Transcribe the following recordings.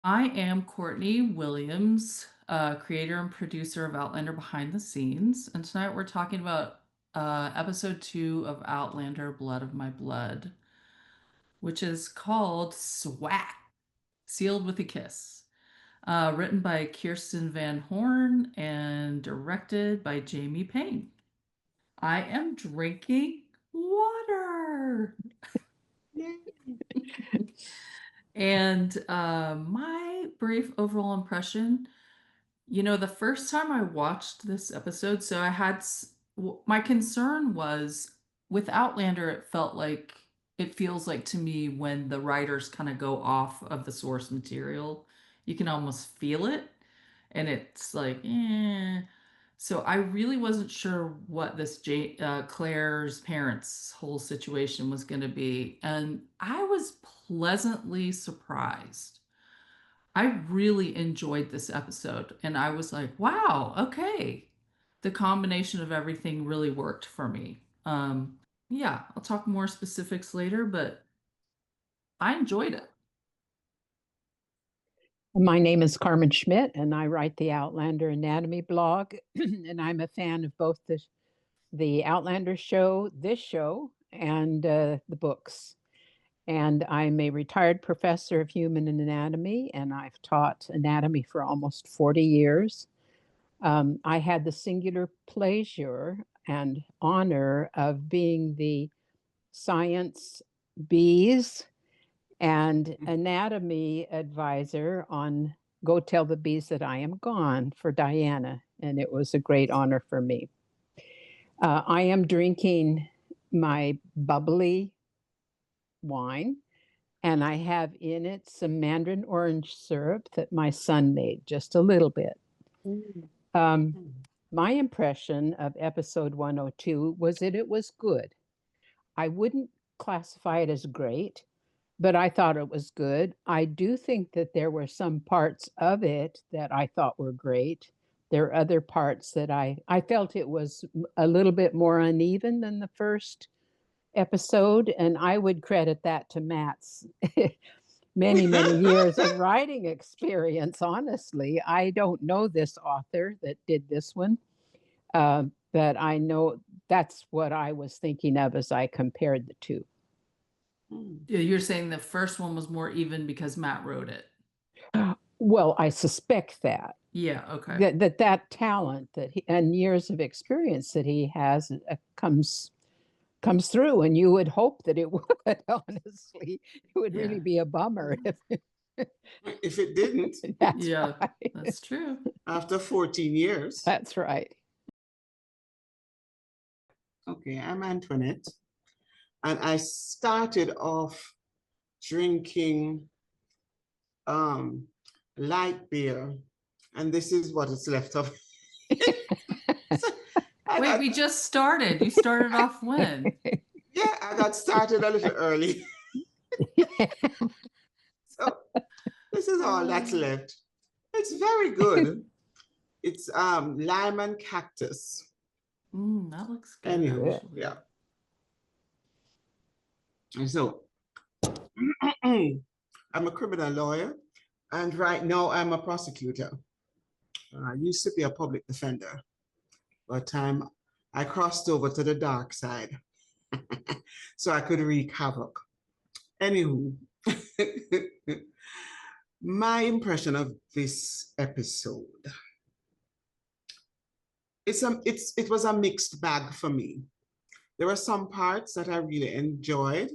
I am Courtney Williams, creator and producer of Outlander Behind the Scenes, and tonight we're talking about episode 2 of Outlander Blood of My Blood, which is called SWAK, Sealed with a Kiss, written by Kirsten Van Horn and directed by Jamie Payne. I am drinking water. And my brief overall impression, the first time I watched this episode, so my concern was with Outlander, it feels like to me when the writers kind of go off of the source material, you can almost feel it. And it's like, eh. So I really wasn't sure what Claire's parents' whole situation was going to be. And I was pleasantly surprised. I really enjoyed this episode and I was like, wow, okay. The combination of everything really worked for me. Yeah, I'll talk more specifics later, but I enjoyed it. My name is Carmen Schmidt, and I write the Outlander Anatomy blog. And I'm a fan of both the Outlander show, this show, and the books. And I'm a retired professor of human anatomy, and I've taught anatomy for almost 40 years. I had the singular pleasure and honor of being the science bees and anatomy advisor on Go Tell the Bees That I Am Gone for Diana. And it was a great honor for me. I am drinking my bubbly wine, and I have in it some mandarin orange syrup that my son made, just a little bit. Um, my impression of episode 102 was that it was good. I wouldn't classify it as great, but I thought it was good. I do think that there were some parts of it that I thought were great. There are other parts that I felt it was a little bit more uneven than the first episode, and I would credit that to Matt's many years of writing experience. Honestly, I don't know this author that did this one, but I know that's what I was thinking of as I compared the two. Yeah, you're saying the first one was more even because Matt wrote it. Well, I suspect that. Yeah, okay. That talent and years of experience that he has comes through, and you would hope that it would. Honestly, it would really be a bummer if it didn't. That's Yeah, right. that's true. After 14 years. That's right. Okay, I'm Antoinette, and I started off drinking light beer, and this is what is left of Wait, we just started. You started off when? Yeah, I got started a little early. So this is all that's left. It's very good. It's lime and cactus. That looks good. Anyway, yeah. And so I'm a criminal lawyer, and right now I'm a prosecutor. I used to be a public defender, but I crossed over to the dark side so I could wreak havoc. Anywho, my impression of this episode, it was a mixed bag for me. There were some parts that I really enjoyed,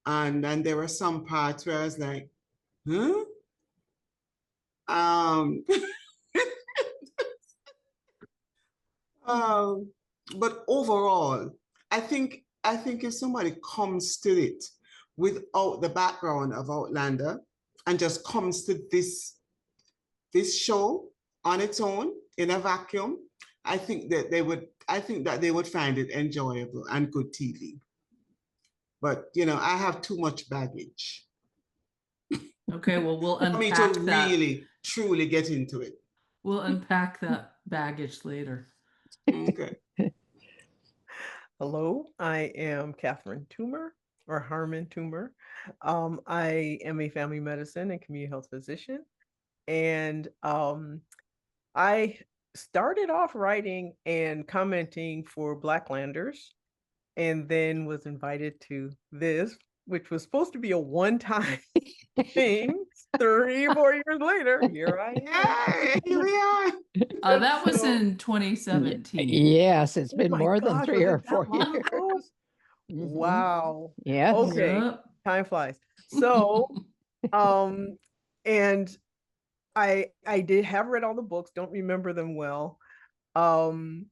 and then there were some parts where I was like, huh? But overall, I think if somebody comes to it without the background of Outlander and just comes to this show on its own in a vacuum, I think that they would find it enjoyable and good TV. But I have too much baggage. Okay, well, we'll for me unpack to that. really truly get into it. We'll unpack that baggage later. Okay. Hello, I am Catherine Toomer, or Harmon Toomer. I am a family medicine and community health physician. And I started off writing and commenting for Blacklanders, and then was invited to this, which was supposed to be a one-time thing. 3 or 4 years later, here I Hey, here am. we are. That was So, in 2017. Yes, it's oh been my more than gosh, 3 was or it that 4 long years. ago? Mhm. Wow. Yes. Okay, Yep. time flies. So, um, and I did have read all the books, don't remember them well. Um,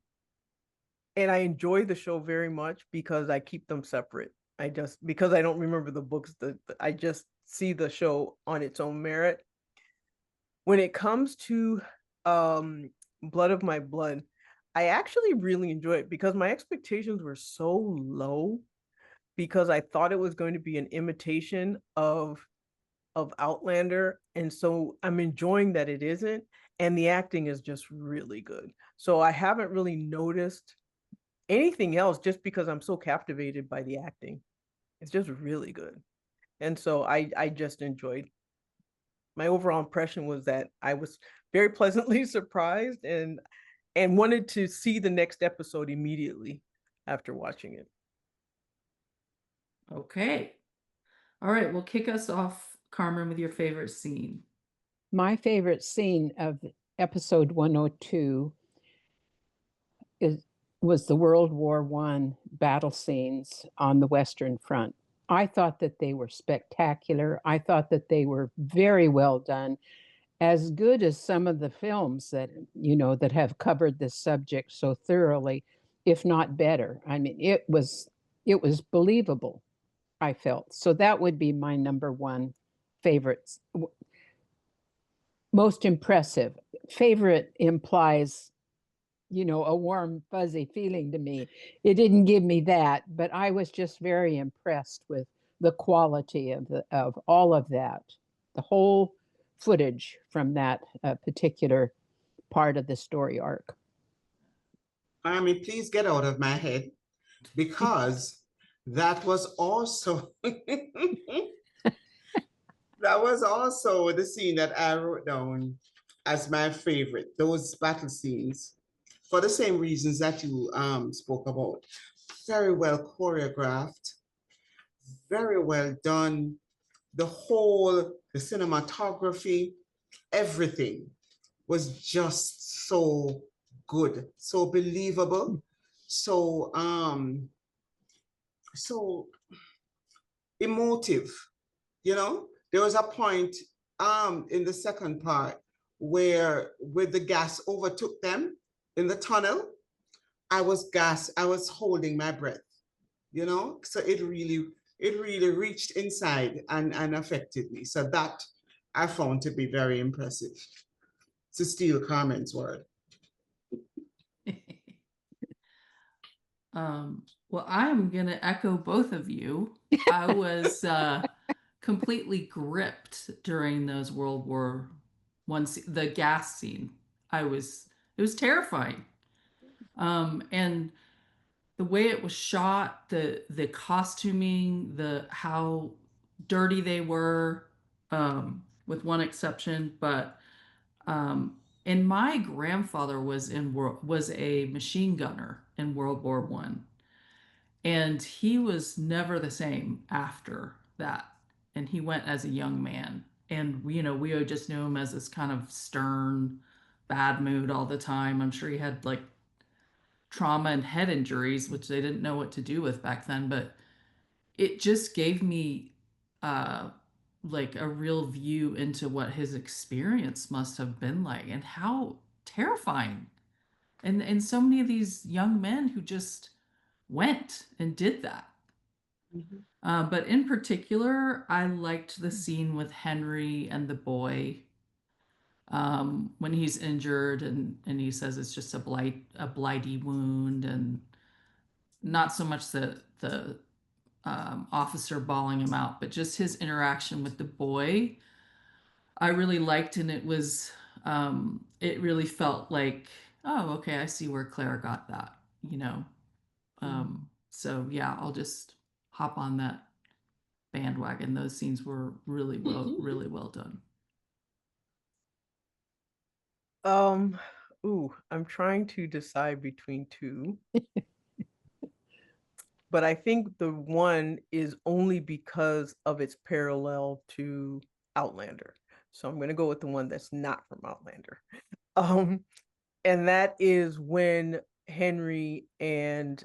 and I enjoy the show very much because I keep them separate. I just because I don't remember the books, I just see the show on its own merit. When it comes to Blood of My Blood, I actually really enjoy it because my expectations were so low because I thought it was going to be an imitation of Outlander, and so I'm enjoying that it isn't, and the acting is just really good. So I haven't really noticed anything else just because I'm so captivated by the acting. It's just really good. And so I just enjoyed. My overall impression was that I was very pleasantly surprised and wanted to see the next episode immediately after watching it. Okay. All right. Well, kick us off, Carmen, with your favorite scene. My favorite scene of episode 102 is was the World War I battle scenes on the Western Front. I thought that they were spectacular. I thought that they were very well done, as good as some of the films that that have covered this subject so thoroughly, if not better. I mean, it was believable, I felt. So that would be my number one favorite. Most impressive. Favorite implies a warm, fuzzy feeling to me. It didn't give me that, but I was just very impressed with the quality of all of that, the whole footage from that particular part of the story arc. I mean, please get out of my head because that was also that was also the scene that I wrote down as my favorite. Those battle scenes, for the same reasons that you spoke about. Very well choreographed, very well done. The cinematography, everything was just so good, so believable, so emotive. There was a point in the second part where the gas overtook them in the tunnel. I was holding my breath, so it really reached inside and affected me. So that I found to be very impressive, to steal Carmen's word. Well, I'm going to echo both of you. I was completely gripped during those World War One, the gas scene. It was terrifying. And the way it was shot, the costuming, the how dirty they were, with one exception, but and my grandfather was a machine gunner in World War One, and he was never the same after that. And he went as a young man, and we just knew him as this kind of stern, bad mood all the time. I'm sure he had like trauma and head injuries, which they didn't know what to do with back then, but it just gave me uh like a real view into what his experience must have been like and how terrifying. And so many of these young men who just went and did that. Mhm. But in particular, I liked the scene with Henry and the boy, when he's injured and he says it's just a blighty wound, and not so much the officer bawling him out, but just his interaction with the boy. I really liked, and it really felt like, oh, okay, I see where Claire got that, you know. So yeah, I'll just hop on that bandwagon. Those scenes were really well done. I'm trying to decide between two. But I think the one is only because of its parallel to Outlander. So I'm going to go with the one that's not from Outlander. Um, and that is when Henry and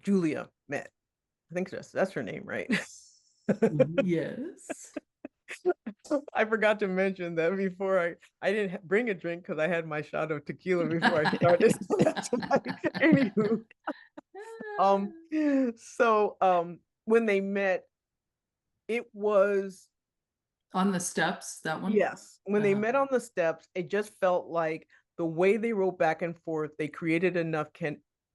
Julia met. I think that's her name, right? Yes. I forgot to mention that before I didn't bring a drink because I had my shot of tequila before I started. So that's why. Anywho, um, so when they met, it was On the steps, that one? yes, when they met on the steps, it just felt like the way they wrote back and forth, they created enough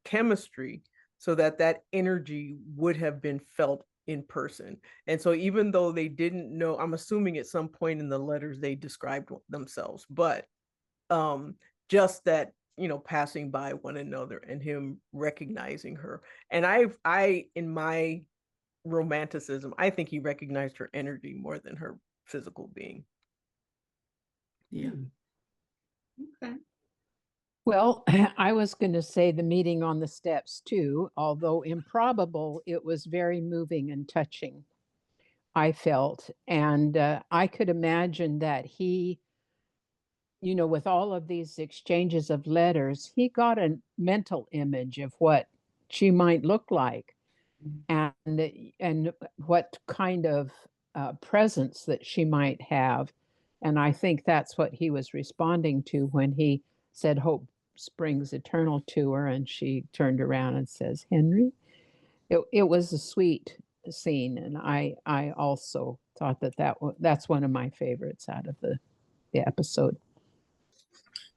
chemistry so that that energy would have been felt in person. And so even though they didn't know, I'm assuming at some point in the letters they described themselves, but um just that, passing by one another and him recognizing her. And I in my romanticism, I think he recognized her energy more than her physical being. Yeah. Okay. Well, I was going to say the meeting on the steps too, although improbable, it was very moving and touching, I felt. And I could imagine that he, with all of these exchanges of letters, he got a mental image of what she might look like and and what kind of presence that she might have. And I think that's what he was responding to when he said hope springs eternal to her, and she turned around and says, Henry. It was a sweet scene, and I also thought that's one of my favorites out of the episode.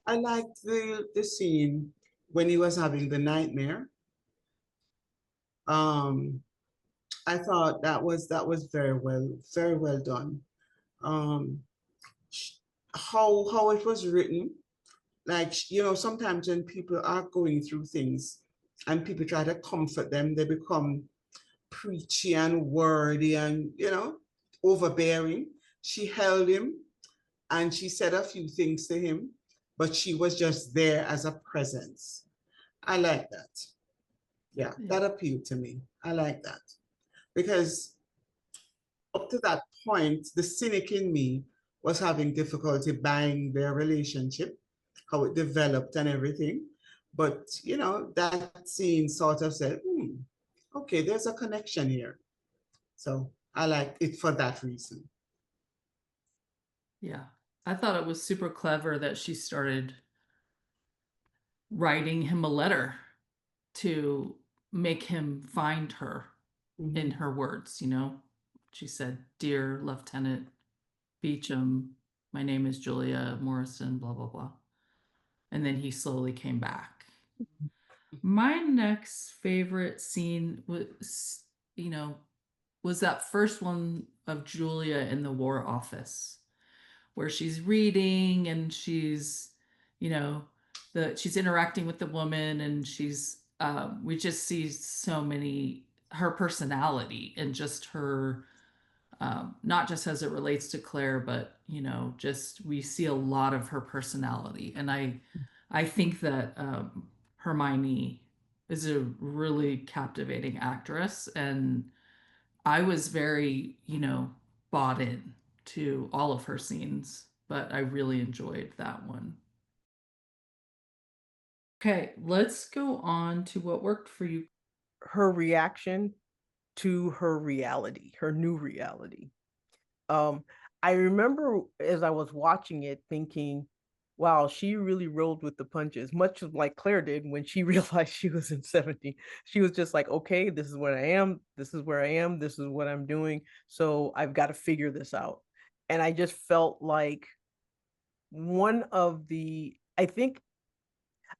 I liked the scene when he was having the nightmare. Um, I thought that was very well done. Um, how it was written, like sometimes when people are going through things and people try to comfort them, they become preachy and wordy and overbearing. She held him and she said a few things to him, but she was just there as a presence. I like that. Yeah, that appealed to me. I like that because up to that point, the cynic in me was having difficulty buying their relationship, how it developed and everything. But, that scene sort of said, okay, there's a connection here. So I liked it for that reason. Yeah. I thought it was super clever that she started writing him a letter to make him find her in her words, She said, Dear Lieutenant Beecham, my name is Julia Morrison, blah, blah, blah. And then he slowly came back. My next favorite scene was, was that first one of Julia in the War Office, where she's reading and she's, she's interacting with the woman, and we just see so many her personality and just her, not just as it relates to Claire, but just we see a lot of her personality, and I think that Hermione is a really captivating actress, and I was very, bought in to all of her scenes, but I really enjoyed that one. Okay, let's go on to what worked for you. Her reaction to her reality, her new reality. I remember as I was watching it thinking, wow, she really rolled with the punches, much like Claire did when she realized she was in 70. She was just like, okay, this is what I am. This is where I am. This is what I'm doing. So I've got to figure this out. And I just felt like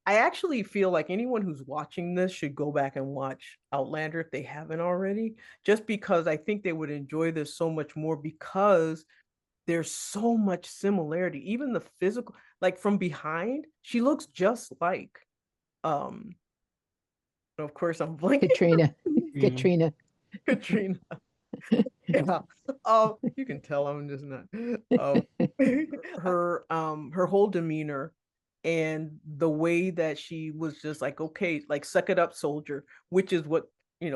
I actually feel like anyone who's watching this should go back and watch Outlander if they haven't already, just because I think they would enjoy this so much more because there's so much similarity. Even the physical, like from behind, she looks just like, of course I'm blanking. Katrina. Katrina. Katrina. Yeah. You can tell I'm just not. her whole demeanor and the way that she was just like, okay, like suck it up, soldier, which is what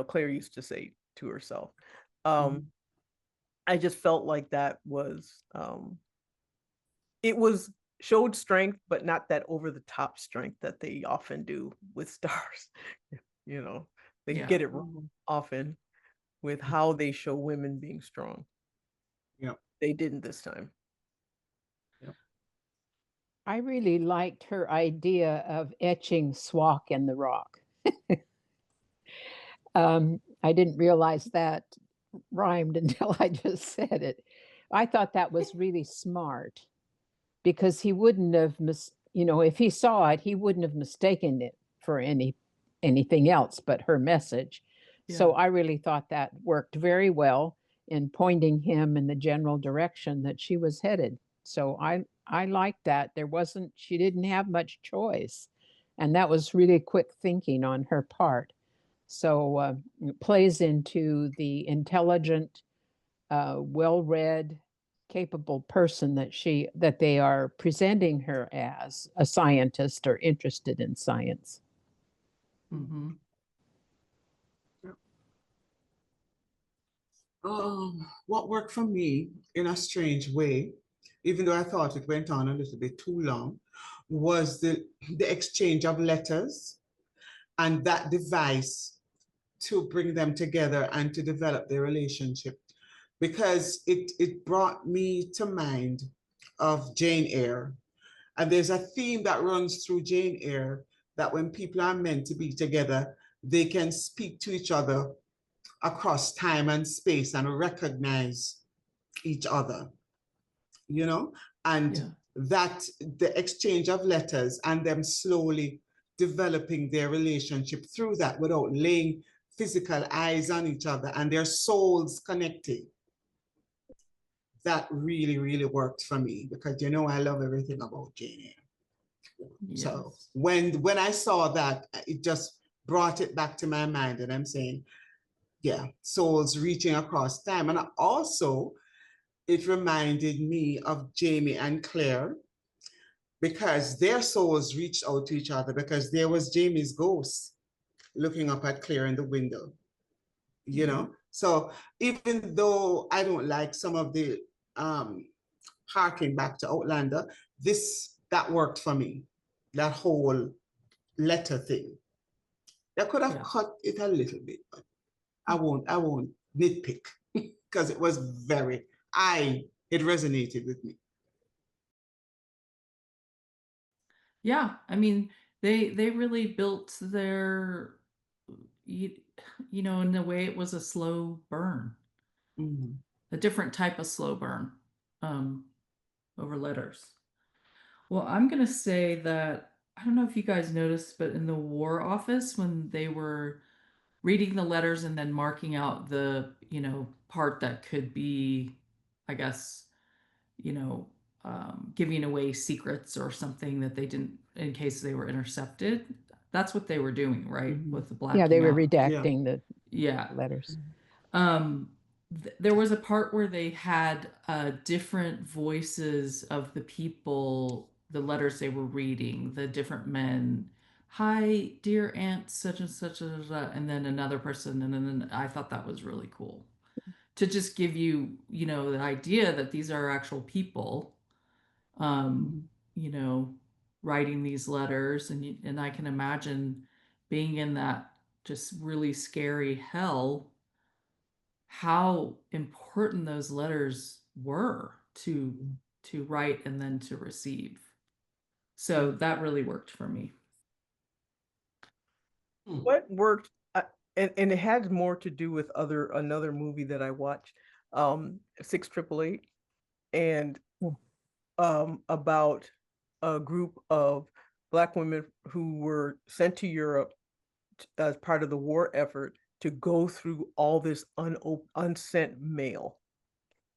Claire used to say to herself. I just felt like that was it was showed strength, but not that over the top strength that they often do with stars. They Yeah. get it wrong often with how they show women being strong. Yeah. They didn't this time. I really liked her idea of etching SWAK in the rock. I didn't realize that rhymed until I just said it. I thought that was really smart because he wouldn't have, if he saw it, he wouldn't have mistaken it for anything else but her message. So I really thought that worked very well in pointing him in the general direction that she was headed. So I liked that. She didn't have much choice. And that was really quick thinking on her part. So it plays into the intelligent, well-read, capable person that they are presenting her as a scientist or interested in science. What worked for me in a strange way, even though I thought it went on a little bit too long, was the exchange of letters and that device to bring them together and to develop their relationship. Because it brought me to mind of Jane Eyre. And there's a theme that runs through Jane Eyre that when people are meant to be together, they can speak to each other across time and space and recognize each other, and that the exchange of letters and them slowly developing their relationship through that without laying physical eyes on each other and their souls connecting. That really, really worked for me because I love everything about Jane Eyre. Yes. So when I saw that, it just brought it back to my mind, and I'm saying, yeah, souls reaching across time. And also, it reminded me of Jamie and Claire because their souls reached out to each other because there was Jamie's ghost looking up at Claire in the window, So even though I don't like some of the harking back to Outlander, that worked for me, that whole letter thing. I could have cut it a little bit, but I won't nitpick because it was it resonated with me. Yeah, I mean, they really built their, in a way it was a slow burn, a different type of slow burn over letters. Well, I'm going to say that, I don't know if you guys noticed, but in the War Office, when they were reading the letters and then marking out the, part that could be, I guess, giving away secrets or something that they didn't, in case they were intercepted. That's what they were doing, right? With the blacking Yeah, they were out. redacting the letters. There was a part where they had different voices of the people, the letters they were reading, the different men. Hi, dear Aunt such and such, and then another person, and then I thought that was really cool to just give you, the idea that these are actual people, writing these letters, and I can imagine being in that just really scary hell, how important those letters were to write and then to receive. So that really worked for me. What worked, and it had more to do with another movie that I watched, 6888, and about a group of Black women who were sent to Europe as part of the war effort to go through all this unsent mail.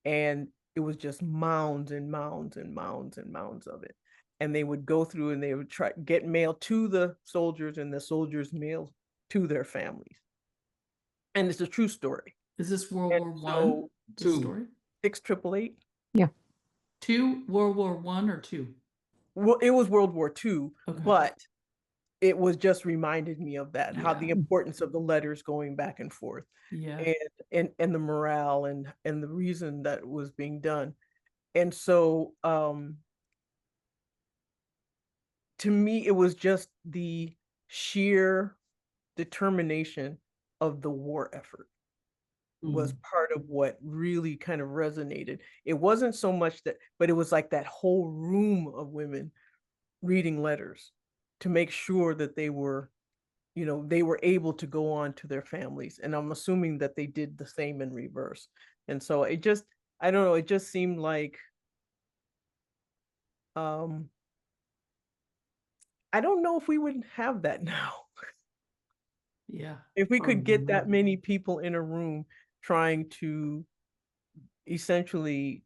And it was just mounds and mounds and mounds and mounds of it. And they would go through and they would try get mail to the soldiers and the soldiers' mail to their families. And it's a true story. Is this World War One story? 6888. Yeah. World War One or two? Well, it was World War II, Okay. but it was just reminded me of that, how the Yeah. importance of the letters going back and forth, Yeah. and the morale and the reason that was being done. And so to me, it was just the sheer determination of the war effort was part of what really kind of resonated. It wasn't so much that, but it was like that whole room of women reading letters to make sure that they were, they were able to go on to their families. And I'm assuming that they did the same in reverse. And so it just, I don't know, it just seemed like, um, I don't know if we would have that now. Yeah. If we could get that Mhm. many people in a room trying to essentially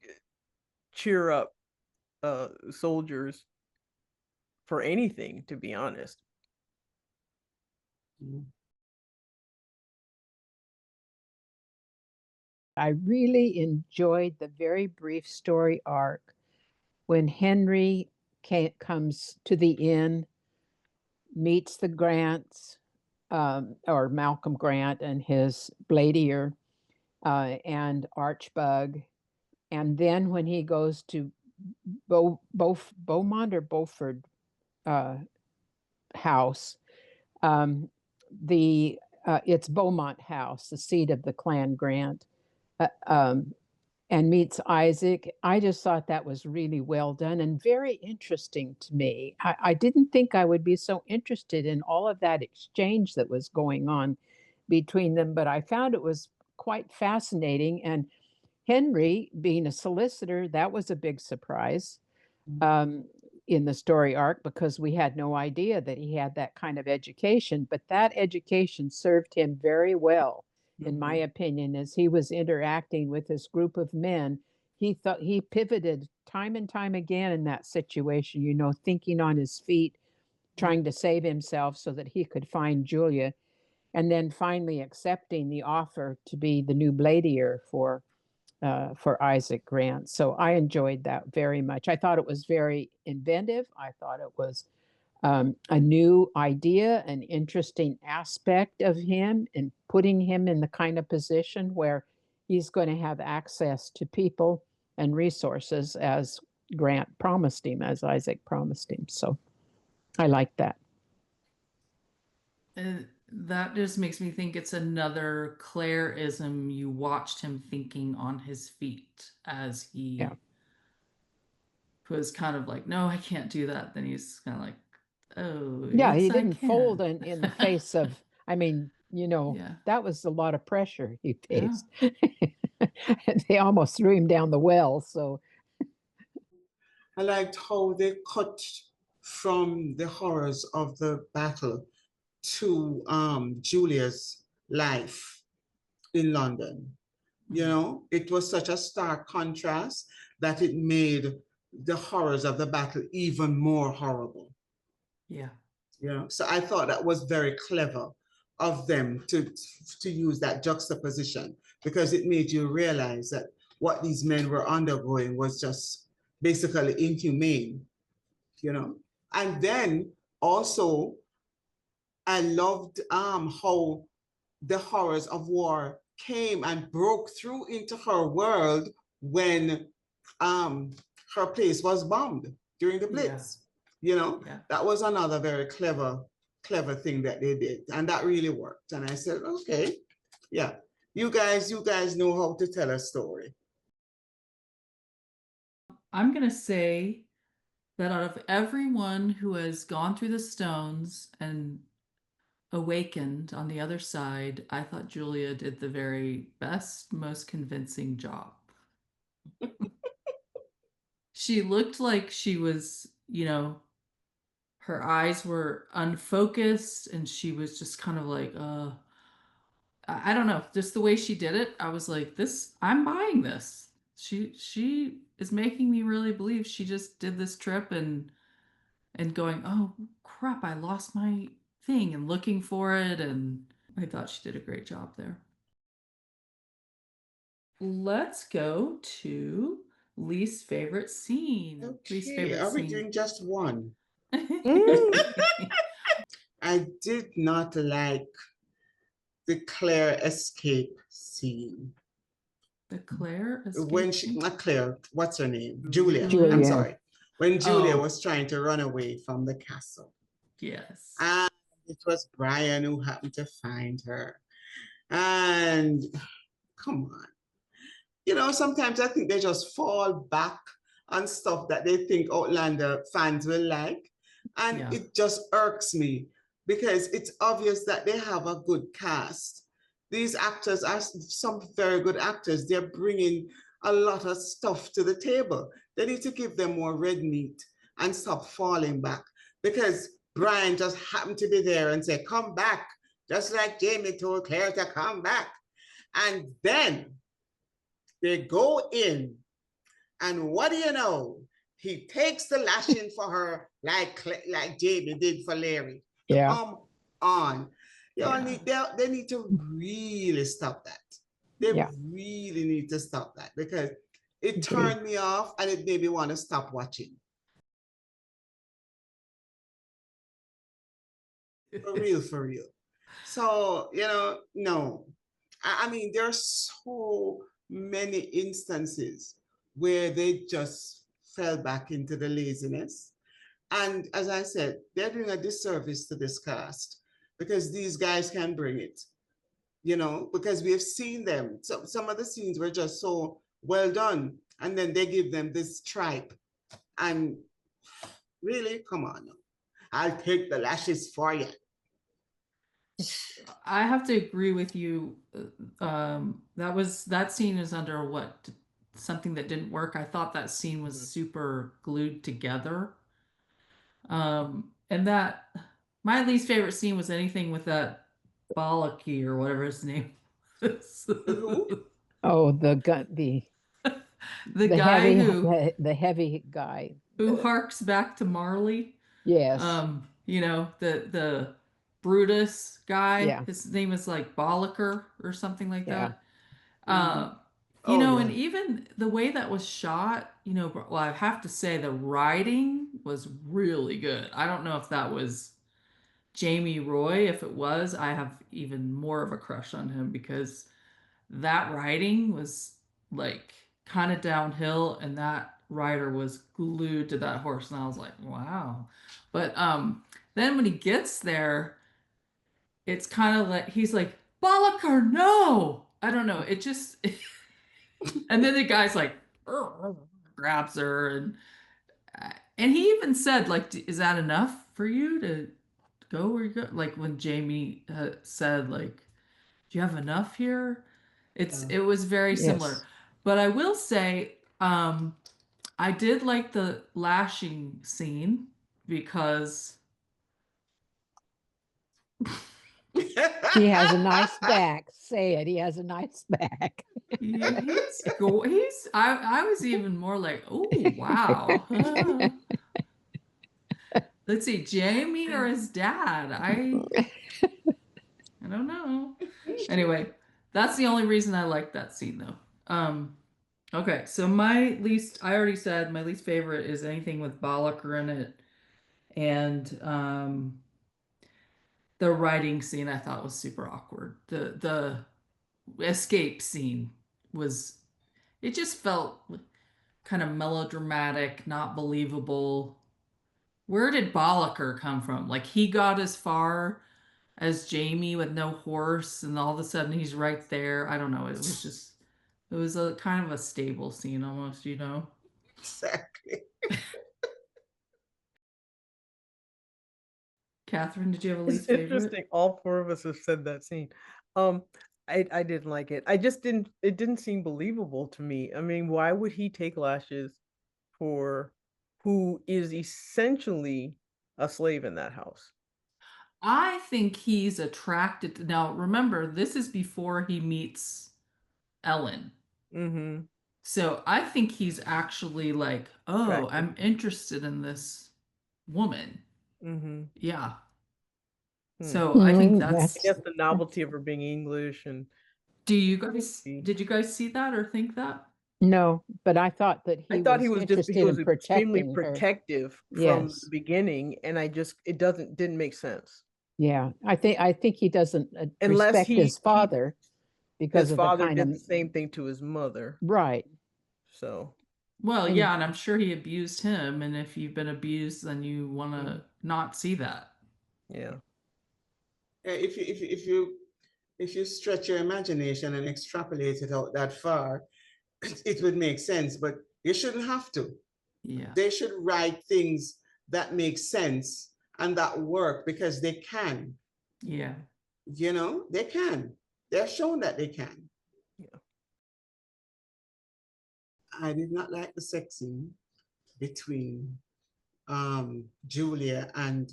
cheer up soldiers for anything, to be honest. I really enjoyed the very brief story arc when Henry comes to the inn, meets the Grants, or Malcolm Grant and his Bladier, and Archbug. And then when he goes to Beaumont or Beaufort uh, house, um, the it's Beaumont House, the seat of the Clan Grant, uh, um, and meets Isaac. I just thought that was really well done and very interesting to me. I didn't think I would be so interested in all of that exchange that was going on between them, but I found it was quite fascinating. And Henry, being a solicitor, that was a big surprise um, in the story arc because we had no idea that he had that kind of education. But that education served him very well, in my opinion, as he was interacting with this group of men. He thought he pivoted time and time again in that situation, thinking on his feet, trying to save himself so that he could find Julia, and then finally accepting the offer to be the new Bladier for Isaac Grant. So I enjoyed that very much. I thought it was very inventive. I thought it was a new idea, an interesting aspect of him, and putting him in the kind of position where he's going to have access to people and resources as Grant promised him, as Isaac promised him. So I like that. And that just makes me think it's another Claire-ism. You watched him thinking on his feet as Yeah. he was kind of like, no, I can't do that. Then he's kind of like, oh, Yeah, he yes, I didn't fold can. in the face of, I mean, Yeah. that was a lot of pressure he Yeah. faced. They almost threw him down the well. So, I liked how they cut from the horrors of the battle to Julia's life in London. It was such a stark contrast that it made the horrors of the battle even more horrible. Yeah. So I thought that was very clever of them to use that juxtaposition, because it made you realize that what these men were undergoing was just basically inhumane. And then also I loved how the horrors of war came and broke through into her world when um, her place was bombed during the Blitz. Yeah. That was another very clever thing that they did, and that really worked. And I said, okay, yeah, you guys know how to tell a story. I'm going to say that out of everyone who has gone through the stones and awakened on the other side, I thought Julia did the very best, most convincing job. She looked like she was, her eyes were unfocused and she was just kind of like, I don't know, just the way she did it. I was like, I'm buying this. She is making me really believe she just did this trip and going, oh crap, I lost my thing, and looking for it. And I thought she did a great job there. Let's go to least favorite scene. Least Okay, favorite are we scene. doing just one? Mm. I did not like the Claire escape scene. The Claire When escape she, scene? not Claire, what's her name? Julia. Julia. I'm Julia. sorry. When Julia Oh, was trying to run away from the castle. yes. And it was Brian who happened to find her. And come on. You know, sometimes I think they just fall back on stuff that they think Outlander fans will like. And Yeah. it just irks me because it's obvious that they have a good cast. These actors are some very good actors. They're bringing a lot of stuff to the table. They need to give them more red meat and stop falling back because Brian just happened to be there and say, come back, just like Jamie told Claire to come back. And then they go in, and what do you know? He takes the lashing for her like Jamie did for Larry. Yeah. Come on. Yeah. They need to really stop that. They Yeah. really need to stop that because it Agreed. turned me off and it made me want to stop watching. For real, for real. So, you know, no. I mean, there are so many instances where they just fell back into the laziness. And as I said, they're doing a disservice to this cast because these guys can bring it, you know, because we have seen them. So, some of the scenes were just so well done. And then they give them this tripe. And really, come on. I'll take the lashes for you. I have to agree with you. That scene is under what something that didn't work. I thought that scene was super glued together. And that my least favorite scene was anything with that Balaki or whatever his name is. Who? Oh, the gun, The guy the heavy guy. who harks back to Marley. Yes. You know, the Brutus guy. Yeah. His name is like Bolliker or something like Yeah. that. Mhm. You Oh, know, yeah. and even the way that was shot, you know, well, I have to say the writing was really good. I don't know if that was Jamie Roy. If it was, I have even more of a crush on him because that writing was like kind of downhill and that rider was glued to that horse and I was like, wow. But then when he gets there, it's kind of like he's like, Bolliker, no. I don't know. It just and then the guy's like grabs her and he even said like, is that enough for you to go where you go? Like when Jamie said like, do you have enough here? It was very similar. Yes. But I will say, I did like the lashing scene because He has a nice back. Say it. He has a nice back. I was even more like, oh wow. Let's see, Jamie or his dad? I don't know. Anyway, that's the only reason I like that scene though. Okay, so I already said my least favorite is anything with Bolliker in it. And the writing scene I thought was super awkward. The escape scene was it just felt kind of melodramatic, not believable. Where did Bolliker come from? Like he got as far as Jamie with no horse, and all of a sudden he's right there. I don't know. It was a kind of a stable scene almost, you know. Exactly. Catherine, did you have a It's least interesting. favorite? All four of us have said that scene. Um, I didn't like it. It didn't seem believable to me. I mean, why would he take lashes for who is essentially a slave in that house? I think he's attracted to, now remember, this is before he meets Ellen. Mm-hmm. So I think he's actually like, oh, Attracted. I'm interested in this woman. Mm-hmm. Yeah. Hmm. So I think I that's guess the novelty of her being English and did you guys see that or think that? No, but I thought that I he thought was he was interested in extremely protecting her. protective from the Yes. beginning, and it didn't make sense. Yeah. I think he doesn't Unless respect his father because his of the father kind did of the same thing to his mother. right. So, Well, And yeah, and I'm sure he abused him, and if you've been abused, then you want to not see that. yeah. If you stretch your imagination and extrapolate it out that far, it would make sense, but you shouldn't have to. Yeah. They should write things that make sense and that work because they can. Yeah. You know, they can. They're shown that they can. Yeah. I did not like the sex scene between Julia and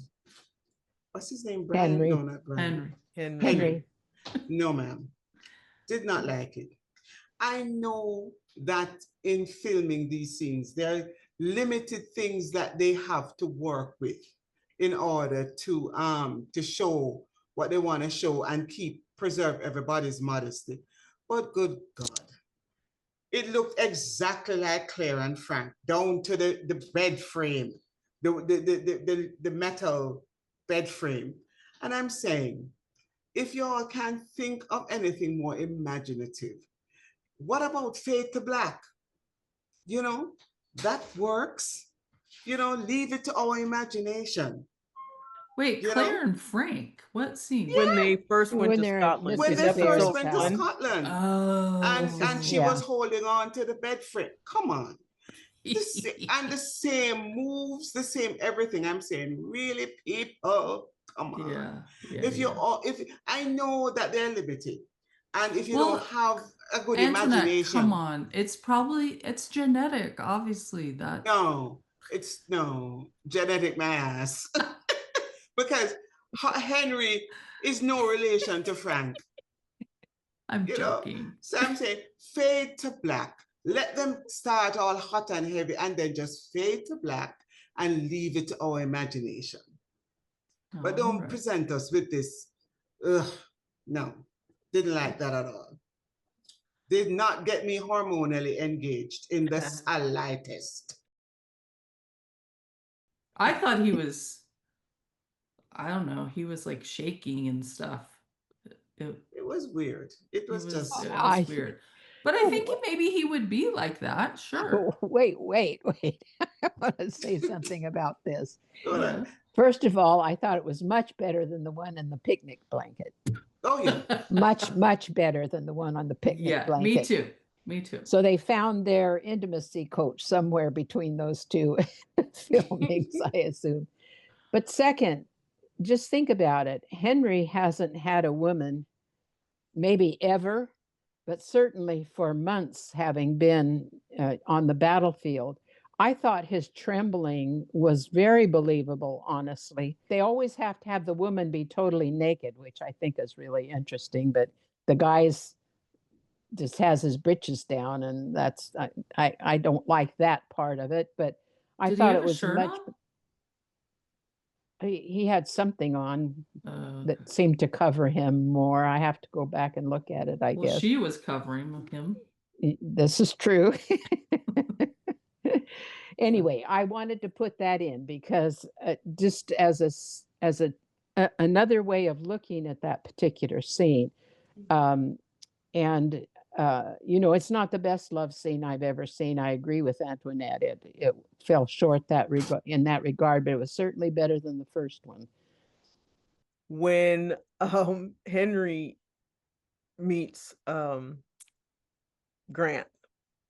what's his name? Brian? Henry. No, not Brian. Henry. No, ma'am. Did not like it. I know that in filming these scenes, there are limited things that they have to work with in order to show what they want to show and preserve everybody's modesty. But good God, it looked exactly like Claire and Frank, down to the bed frame, the metal bed frame. And I'm saying, if y'all can't think of anything more imaginative, what about Fade to Black? You know, that works. You know, leave it to our imagination. Wait, You Claire know? and Frank, what scene? When they first went When to they're at Scotland, When Mrs. they in first Fair's episode went to house. one. Scotland and Oh. she Yeah. was holding on to the bed frame. Come on. And the same moves, the same everything. I'm saying, really, people, come on. Yeah. If you all, if I know that they're limited, and if you don't Well, have a good Antoinette, come imagination, on. It's genetic, obviously. That it's no genetic mass because Henry is no relation to Frank. I'm You know, joking. so I'm saying fade to black. Let them start all hot and heavy and then just fade to black and leave it to our imagination. But don't Right. present us with this. Ugh, no, didn't like that at all. Did not get me hormonally engaged in the slightest. I thought he was, I don't know, he was like shaking and stuff. It, It was weird. It was just it was weird. But I think maybe he would be like that. Sure. Wait. I want to say something about this. Yeah. First of all, I thought it was much better than the one in the picnic blanket. Oh yeah. Much better than the one on the picnic blanket. Me too. Me too. So they found their intimacy coach somewhere between those two filmings, I assume. But second, just think about it. Henry hasn't had a woman, maybe ever, but certainly for months having been on the battlefield. I thought his trembling was very believable, honestly. They always have to have the woman be totally naked, which I think is really interesting, but the guy's just has his britches down, and that's I don't like that part of it, but I Did he thought have it a was shirt much. on? He had something on Okay. that seemed to cover him more. I have to go back and look at it, I Well, guess. she was covering him. This is true. Anyway, I wanted to put that in because just as another way of looking at that particular scene, um, and it's not the best love scene I've ever seen. I agree with Antoinette. It fell short in that regard, but it was certainly better than the first one. When Henry meets Grant,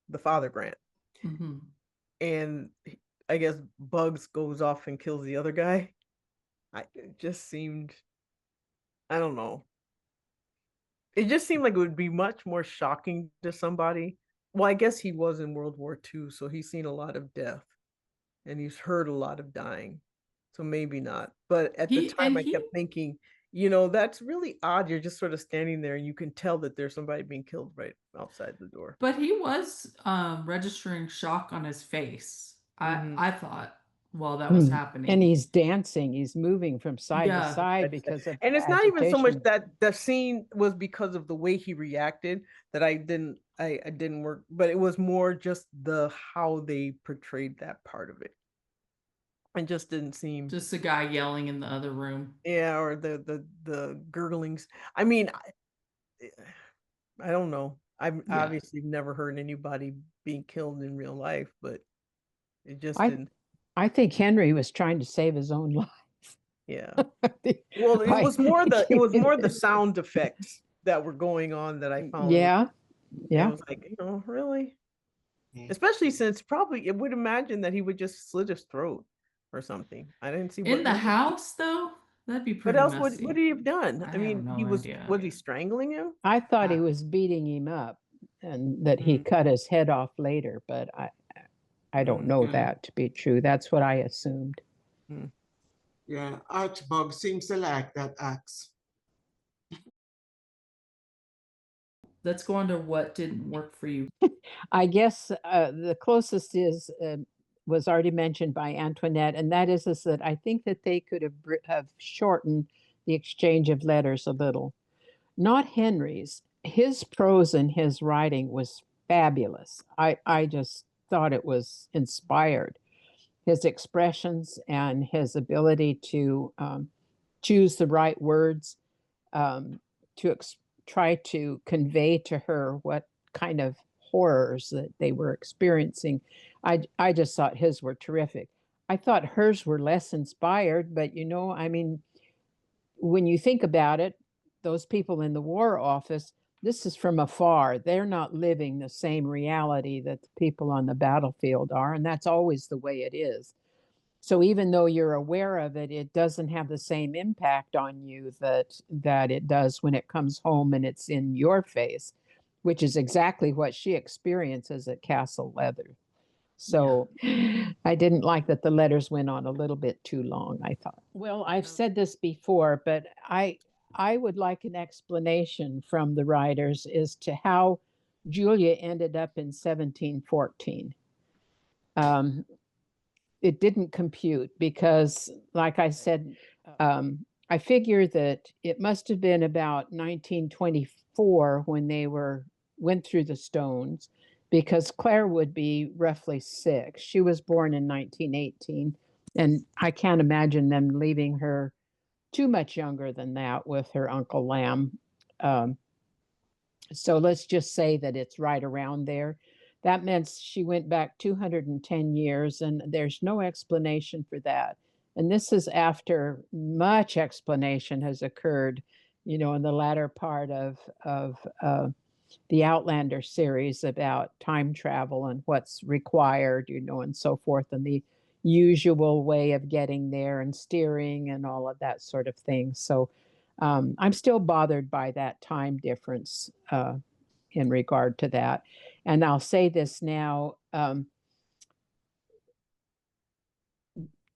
the father Grant, and I guess Bugs goes off and kills the other guy. It just seemed, I don't know. It just seemed like it would be much more shocking to somebody. Well, I guess he was in World War II, so he's seen a lot of death and he's heard a lot of dying. So maybe not. But at the time, I kept thinking, that's really odd. You're just sort of standing there and you can tell that there's somebody being killed right outside the door. But he was registering shock on his face. I thought. while that was And happening. he's dancing, he's moving from side to Yeah. side because of And the it's not even so much agitation. that the scene was because of the way he reacted that I didn't work, but it was more just how they portrayed that part of it. It just didn't seem, Just a guy yelling in the other room. yeah, or the gurglings. I mean, I don't know. I've Yeah. obviously never heard anybody being killed in real life, but it just I didn't. I think Henry was trying to save his own life. Yeah. Well, it was more the sound effects that were going on that I found. Yeah, It yeah. was like, really? Especially since probably it would imagine that he would just slit his throat or something. I didn't see In the house, though, that'd be what pretty else messy. would he have done? I I mean, have no he was idea. he strangling him? I thought he was beating him up and that he cut his head off later, but I don't know that to be true. That's what I assumed. Yeah, Archibald seems to like that axe. Let's go on to what didn't work for you. I guess the closest was already mentioned by Antoinette, and that is that I think that they could have shortened the exchange of letters a little. Not Henry's. His prose and his writing was fabulous. I just thought it was inspired. His expressions and his ability to choose the right words to try to convey to her what kind of horrors that they were experiencing. I just thought his were terrific. I thought hers were less inspired, but I mean, when you think about it, those people in the War Office, this is from afar. They're not living the same reality that the people on the battlefield are, and that's always the way it is. So even though you're aware of it, it doesn't have the same impact on you that it does when it comes home and it's in your face, which is exactly what she experiences at Castle Leather. So I didn't like that the letters went on a little bit too long, I thought. Well, I've said this before, but I would like an explanation from the writers as to how Julia ended up in 1714. It didn't compute because, like I said, I figure that it must have been about 1924 when they went through the stones, because Claire would be roughly 6. She was born in 1918, and I can't imagine them leaving her too much younger than that with her Uncle Lamb. So let's just say that it's right around there. That meant she went back 210 years, and there's no explanation for that. And this is after much explanation has occurred, in the latter part of the Outlander series about time travel and what's required, and so forth, and the usual way of getting there and steering and all of that sort of thing. So I'm still bothered by that time difference in regard to that. And I'll say this now.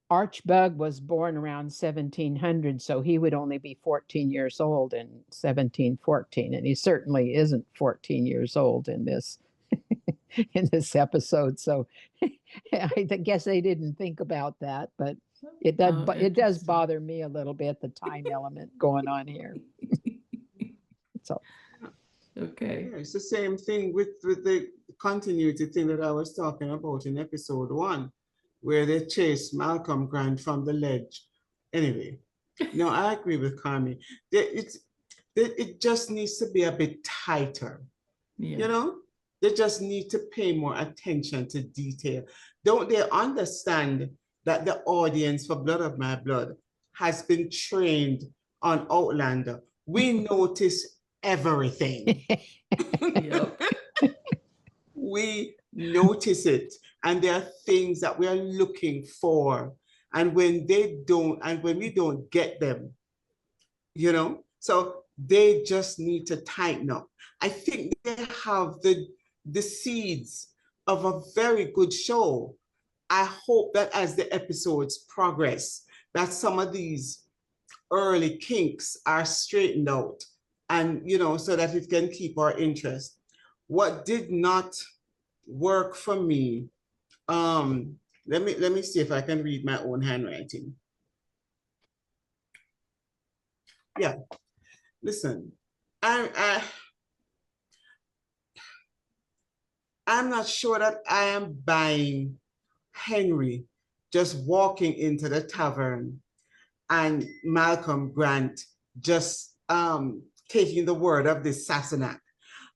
Archbug was born around 1700, so he would only be 14 years old in 1714, and he certainly isn't 14 years old in this in this episode. So I guess they didn't think about that, but it does bother me a little bit, the time element going on here. So okay. Yeah, it's the same thing with the continuity thing that I was talking about in episode 1, where they chased Malcolm Grant from the ledge. Anyway, no, I agree with Carmi. It just needs to be a bit tighter. Yeah. They just need to pay more attention to detail. Don't they understand that the audience for Blood of My Blood has been trained on Outlander? We notice everything. Yep. We notice it, and there are things that we are looking for. And when we don't get them, so they just need to tighten up. I think they have the seeds of a very good show. I hope that as the episodes progress, that some of these early kinks are straightened out, and so that it can keep our interest. What did not work for me let me see if I can read my own handwriting. Yeah, listen, I'm not sure that I am buying Henry just walking into the tavern and Malcolm Grant just taking the word of this Sassenach.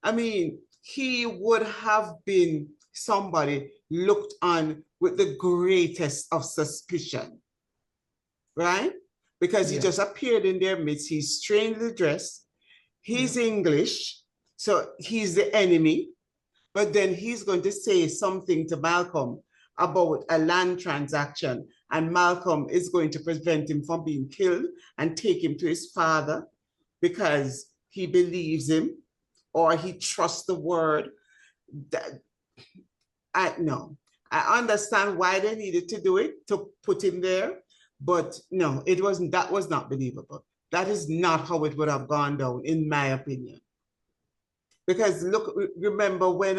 I mean, he would have been somebody looked on with the greatest of suspicion, right? Because he Yeah. just appeared in their midst. He's strangely dressed. He's English, so he's the enemy. But then he's going to say something to Malcolm about a land transaction, and Malcolm is going to prevent him from being killed and take him to his father because he believes him or he trusts the word. That I no, I understand why they needed to do it to put him there, but no, it wasn't. That was not believable. That is not how it would have gone down, in my opinion. Because look, remember when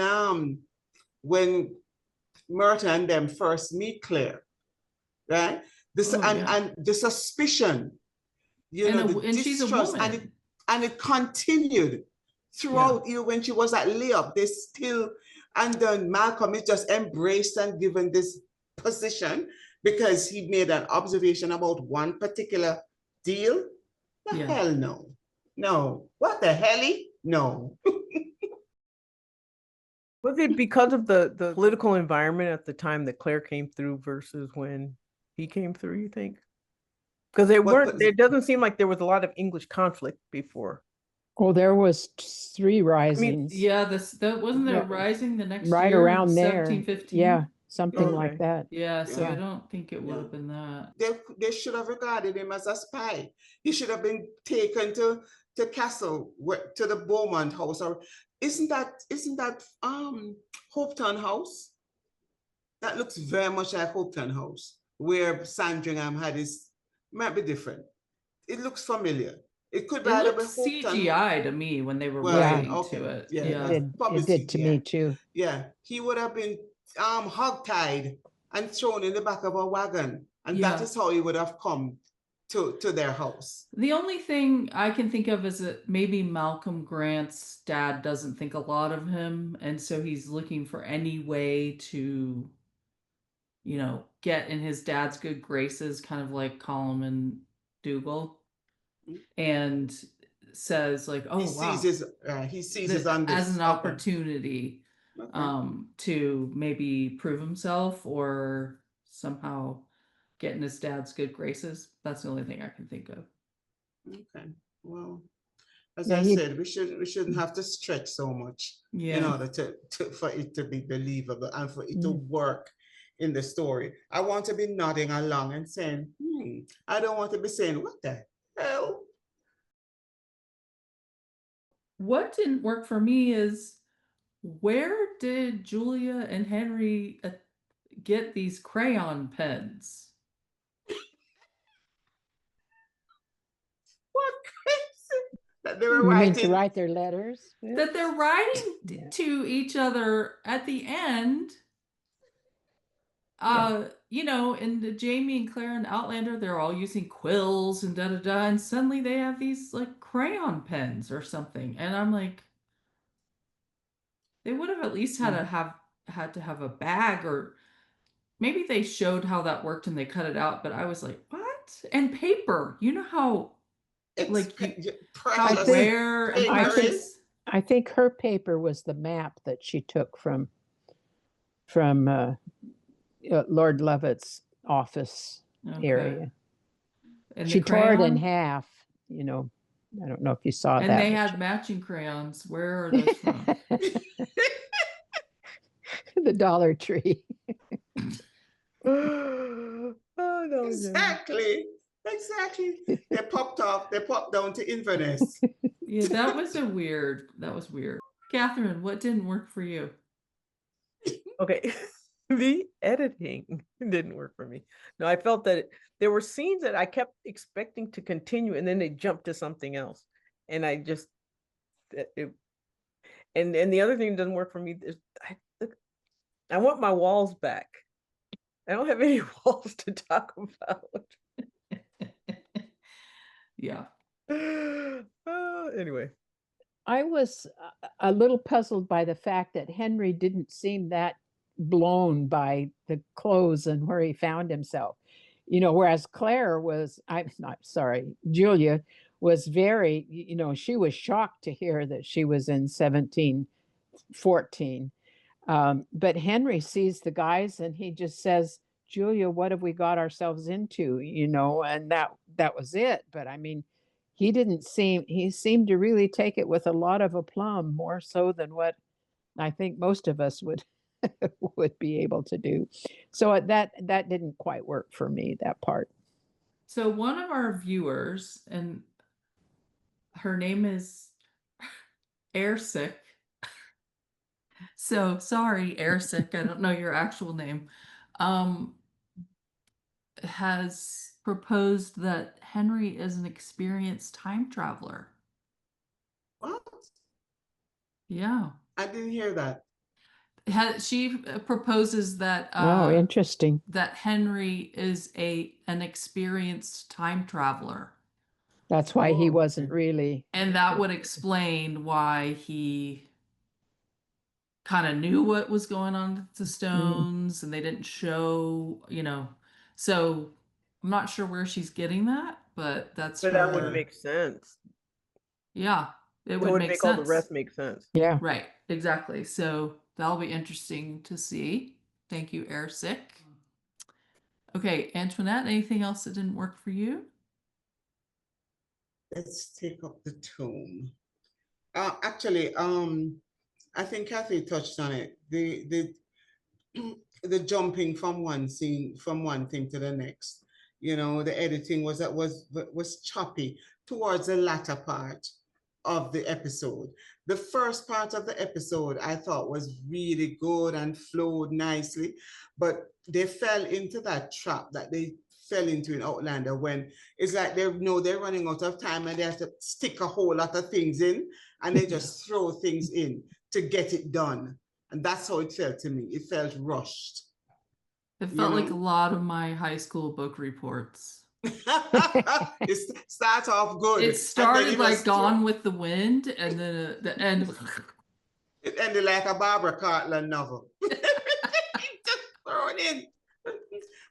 Myrtle and them first meet Claire, right? This Oh, yeah. and the suspicion, you know, the And she's a distrust, woman. and it continued throughout. You know, when she was at layup, they still, and then Malcolm is just embraced and given this position because he made an observation about one particular deal. The hell no, no. What the helly? No. Was it because of the political environment at the time that Claire came through versus when he came through, you think? Because it doesn't seem like there was a lot of English conflict before. Oh, there was 3 I mean, risings. Yeah, that wasn't there a rising the next right year, around there. 1715? Yeah, something Okay. like that. Yeah, so Yeah. I don't think it would have been that. They should have regarded him as a spy. He should have been taken to Castle, to the Beaumont house. Or isn't that Hopetown House? That looks very much like Hopetown House, where Sandringham had his, might be different. It looks familiar. It could It either looked be Hopetown. CGI to me when they were Well, writing okay. to it. Yeah, Yeah. probably It did to me CGI. too. Yeah, he would have been hogtied and thrown in the back of a wagon, and that is how he would have come to their house. The only thing I can think of is that maybe Malcolm Grant's dad doesn't think a lot of him, and so he's looking for any way to, you know, get in his dad's good graces, kind of like Colum and Dougal, and says like, "Oh, he sees his as an opportunity to maybe prove himself or somehow get in his dad's good graces." That's the only thing I can think of. Okay, well, as I said, we shouldn't have to stretch so much in order for it to be believable and for it to work in the story. I want to be nodding along and saying, I don't want to be saying, what the hell? What didn't work for me is, where did Julia and Henry get these crayon pens? What crazy? That they were You mean writing to write their letters? That they're writing to each other at the end. You know, in Jamie and Claire and Outlander, they're all using quills and da-da-da, and suddenly they have these like crayon pens or something. And I'm like, they would have at least had to have a bag, or maybe they showed how that worked and they cut it out, but I was like, what? And paper. You know how how rare and precious. I think her paper was the map that she took from Lord Lovett's office area. And she tore it in half, you know. I don't know if you saw that. And they had matching crayons. Where are those from? The Dollar Tree. Oh, no, exactly. They popped off. They popped down to Inverness. Yeah, that was weird. Catherine, what didn't work for you? Okay. The editing didn't work for me. No, I felt that there were scenes that I kept expecting to continue, and then they jumped to something else. And I just, and the other thing that doesn't work for me is I want my walls back. I don't have any walls to talk about. Yeah. Anyway. I was a little puzzled by the fact that Henry didn't seem that blown by the clothes and where he found himself. Whereas Claire was, I'm not sorry, Julia was very, she was shocked to hear that she was in 1714. But Henry sees the guys and he just says, Julia, what have we got ourselves into? And that was it. But I mean, he seemed to really take it with a lot of aplomb, more so than what I think most of us would would be able to do. So that didn't quite work for me, that part. So one of our viewers, and her name is Airsick. So sorry, Airsick, I don't know your actual name. Um, has proposed that Henry is an experienced time traveler. What? Yeah. I didn't hear that. She proposes that Oh, interesting. that Henry is an experienced time traveler. That's why he Oh, wasn't okay. really. And that would explain why he kind of knew what was going on with the stones and they didn't show, So I'm not sure where she's getting that, but that's But that would Yeah. make sense. yeah, it That would would make make all the sense. rest make sense. Yeah. Right, exactly. So that'll be interesting to see. Thank you, Airsick. Okay, Antoinette, anything else that didn't work for you? Let's take up the tone. Actually, I think Kathy touched on it. The jumping from one scene, from one thing to the next. The editing was choppy towards the latter part of the episode. The first part of the episode I thought was really good and flowed nicely, but they fell into that trap that they fell into in Outlander when it's like they know they're running out of time and they have to stick a whole lot of things in and they just throw things in to get it done. And that's how it felt to me. It felt rushed. It felt like a lot of my high school book reports. It starts off good. It started like Gone with the Wind, and then the end. It ended like a Barbara Cartland novel. Just thrown in.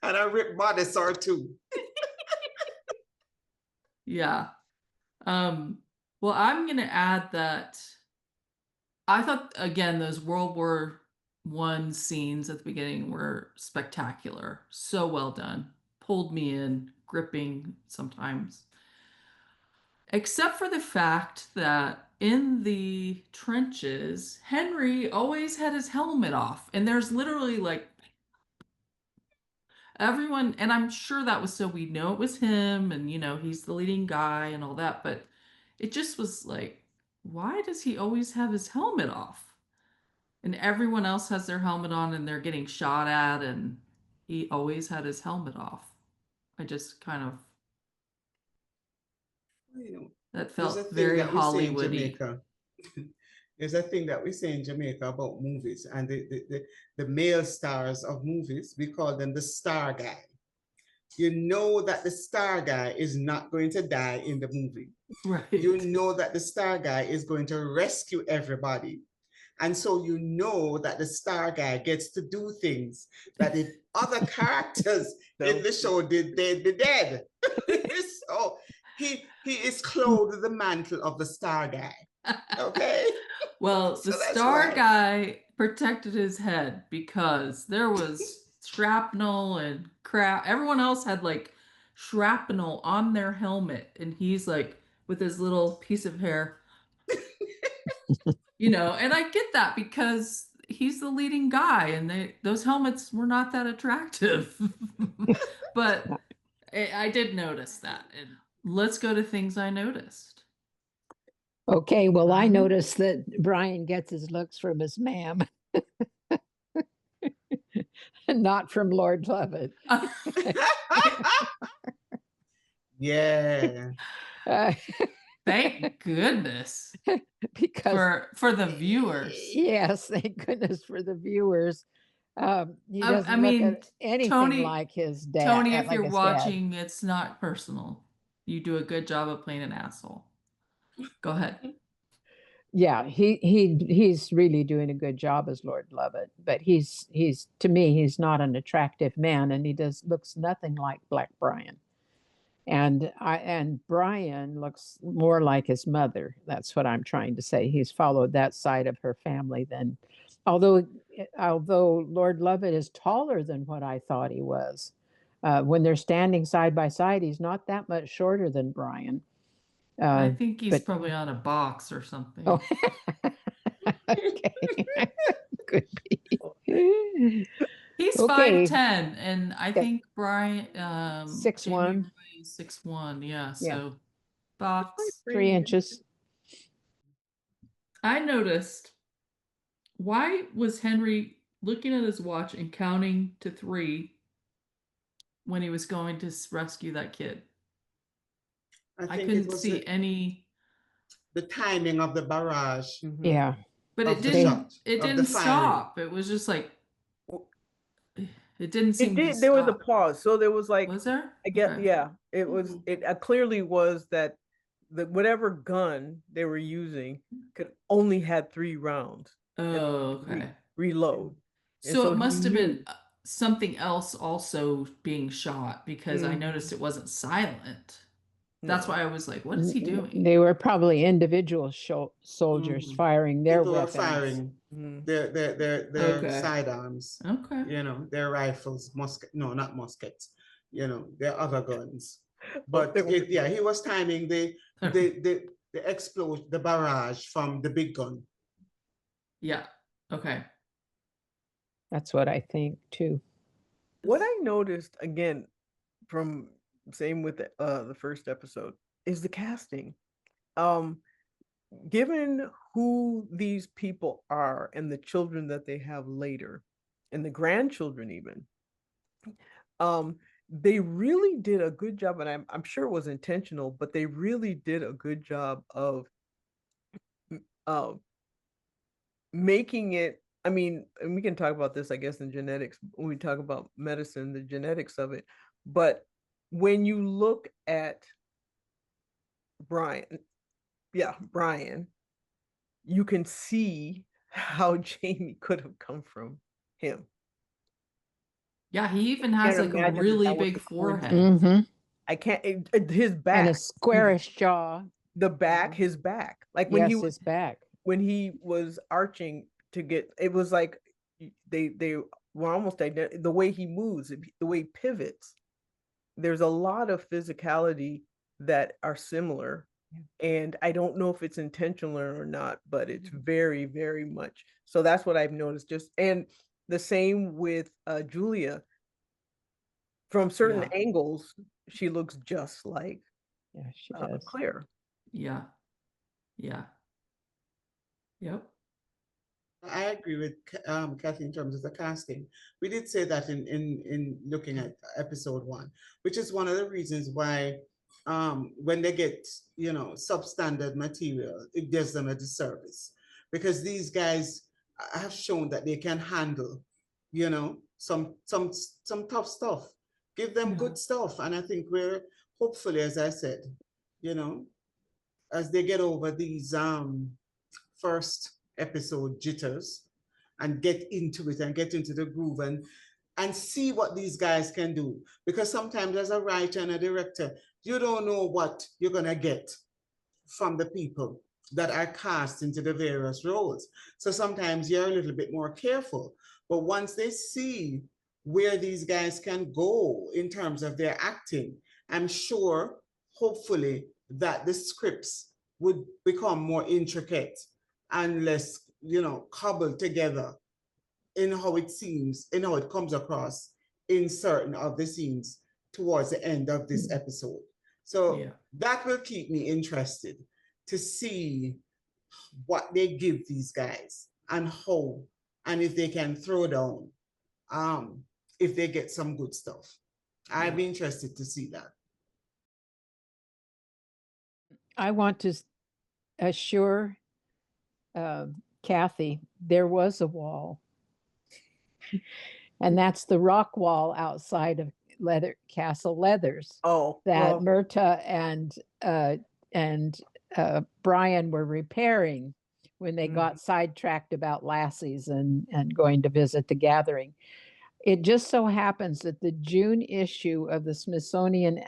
And a Rip Bodice too. Yeah. Well, I'm gonna add that I thought again those World War I scenes at the beginning were spectacular. So well done. Pulled me in, gripping sometimes. Except for the fact that in the trenches, Henry always had his helmet off. And there's literally like everyone, and I'm sure that was so we know it was him and, he's the leading guy and all that. But it just was like, why does he always have his helmet off? And everyone else has their helmet on and they're getting shot at, and he always had his helmet off. I just kind of, that felt very Hollywoody. There's a thing that we say in Jamaica about movies and the male stars of movies, we call them the star guy. You know that the star guy is not going to die in the movie. Right. You know that the star guy is going to rescue everybody. And so you know that the star guy gets to do things that if other characters in the show did, they'd be dead. So he is clothed with the mantle of the star guy. Okay? Well, So the that's star why. guy protected his head because there was shrapnel and crap. Everyone else had like shrapnel on their helmet, and he's like with his little piece of hair. And I get that because he's the leading guy and those helmets were not that attractive. But I did notice that. And let's go to things I noticed. Okay, well, I noticed that Brian gets his looks from his ma'am, not from Lord Lovett. Yeah. Thank goodness. Because for the viewers. Yes, thank goodness for the viewers. He I doesn't look mean, at anything Tony, like his dad, Tony, if like you're his dad. watching, it's not personal. You do a good job of playing an asshole. Go ahead. Yeah, he's really doing a good job as Lord Lovett, but he's to me he's not an attractive man, and he does looks nothing like Black Brian. And Brian looks more like his mother. That's what I'm trying to say. He's followed that side of her family than, although although Lord Lovett is taller than what I thought he was. When they're standing side by side, he's not that much shorter than Brian. I Uh, think he's but probably on a box or oh, something. okay, could be. He's Okay, 5'10", and I that think Brian, six Jamie one, Roy is 6'1". Yeah, yeah, so Probably box. 3 inches. I noticed, why was Henry looking at his watch and counting to 3 when he was going to rescue that kid? I I think it couldn't was see any, the timing of the barrage Mhm. Yeah, but of the they shot, it of the didn't firing. stop. It was just like it didn't It seem to did. There was a stop. pause, so there was like, Was there? I get, Okay. yeah. It was. Mhm. It clearly was that the whatever gun they were using could only had 3 rounds and Oh, okay. reload, and So so it he must have been knew. something else also being shot, because I noticed Mhm. it wasn't silent. That's No. why I was like, what is he doing? they were probably individual soldiers Mhm. firing their People were weapons. firing Mhm. their Okay. sidearms, Okay. their rifles, no, not muskets, their other guns. Oh, But there were. yeah, he was timing the explosion, the barrage from the big gun. Yeah. Okay. That's what I think too. What I noticed again from same with the first episode is the casting. Um, Given who these people are and the children that they have later, and the grandchildren even, um, they really did a good job, and I'm sure it was intentional, but they really did a good job of uh, making it. I mean, and we can talk about this, I guess, in genetics when we talk about medicine, the genetics of it. But when you look at Brian, yeah, Brian, you can see how Jamie could have come from him. Yeah, he even I has can't like a imagine that really that was big a forehead. coincidence. Hmm. I can't. His And a back, squarish jaw. the back, his back. Like Yes, his back. when he was arching to get, it was like they were almost identical. The way he moves, the way he pivots. There's a lot of physicality that are similar, and I don't know if it's intentional or not, but it's very, very much. So that's what I've noticed. Just and the same with Julia. From certain Yeah. angles, she looks just like Yeah, she does. Claire. Yeah. Yeah. Yep. I agree with Kathy in terms of the casting. We did say that in looking at episode 1, which is one of the reasons why when they get substandard material, it does them a disservice, because these guys have shown that they can handle some tough stuff. Give them good stuff, and I think we're hopefully, as I said, you know, as they get over these first episode jitters and get into it and get into the groove and see what these guys can do. Because sometimes as a writer and a director, you don't know what you're gonna get from the people that are cast into the various roles. So sometimes you're a little bit more careful. But once they see where these guys can go in terms of their acting, I'm sure, hopefully, that the scripts would become more intricate and less, cobbled together in how it seems, in how it comes across in certain of the scenes towards the end of this episode. So Yeah. that will keep me interested to see what they give these guys and how, and if they can throw down, if they get some good stuff. I'd be interested to see that. I want to assure Kathy there was a wall. And that's the rock wall outside of Castle Leathers Oh, that well, Myrta and Brian were repairing when they got sidetracked about lassies and going to visit the gathering. It just so happens that the June issue of the Smithsonian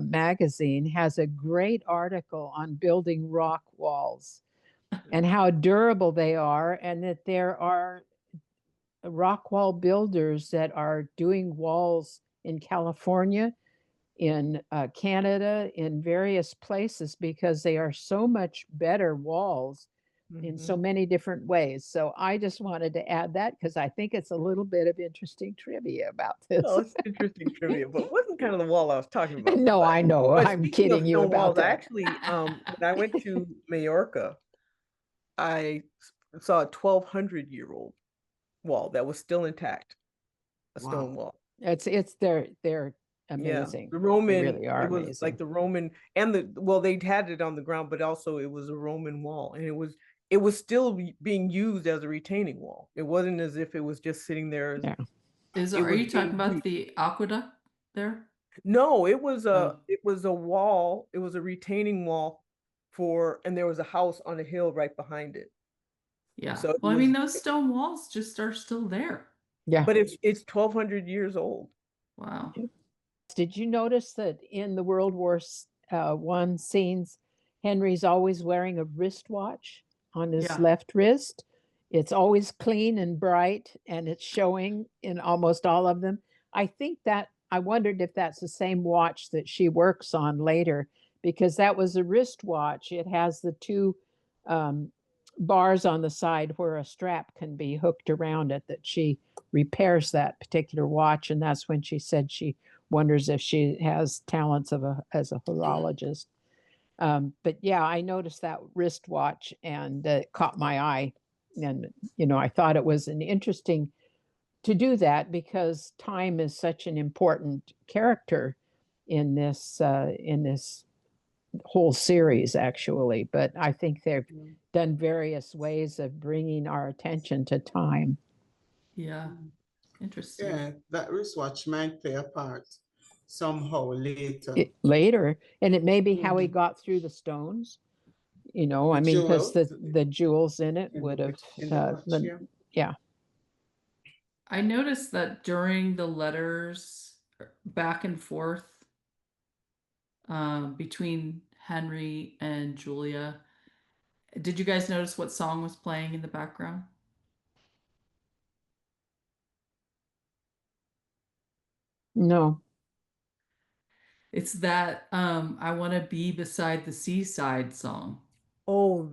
magazine has a great article on building rock walls and how durable they are, and that there are rock wall builders that are doing walls in California, in Canada, in various places, because they are so much better walls in so many different ways. So I just wanted to add that because I think it's a little bit of interesting trivia about this. oh, it's interesting trivia, but it wasn't kind of the wall I was talking about. No, I know. But I'm speaking of kidding you stone about walls, I that. actually, when I went to Majorca, I saw a 1200-year-old wall that was still intact, a stone Wow. wall. They're Yeah, amazing. the They Roman, really are it was amazing. like the Roman and well, they had it on the ground, but also it was a Roman wall, and it was still being used as a retaining wall. It wasn't as if it was just sitting there. Yeah. It Are was you talking being about used. the aqueduct there? No, it was Oh. a wall. It was a retaining wall and there was a house on a hill right behind it. Yeah. So it Well, I mean, was, those stone walls just are still there. Yeah. but it's 1200 years old. Wow. Did you notice that in the World War I scenes, Henry's always wearing a wristwatch on his Yeah. left wrist? It's always clean and bright, and it's showing in almost all of them. I wondered if that's the same watch that she works on later, because that was a wristwatch. It has the two um, bars on the side where a strap can be hooked around it, that she repairs that particular watch. And that's when she said she wonders if she has talents as a horologist. But yeah, I noticed that wristwatch and it caught my eye. And, I thought it was an interesting to do that because time is such an important character in this whole series, actually. But I think they've done various ways of bringing our attention to time. Yeah. Interesting. Yeah, that wristwatch might play a part somehow later. Later, and it may be how he got through the stones. I mean, because the jewels in it would have, yeah. I noticed that during the letters back and forth between Henry and Julia, did you guys notice what song was playing in the background? No. It's that I Want to Be Beside the Seaside song. Oh,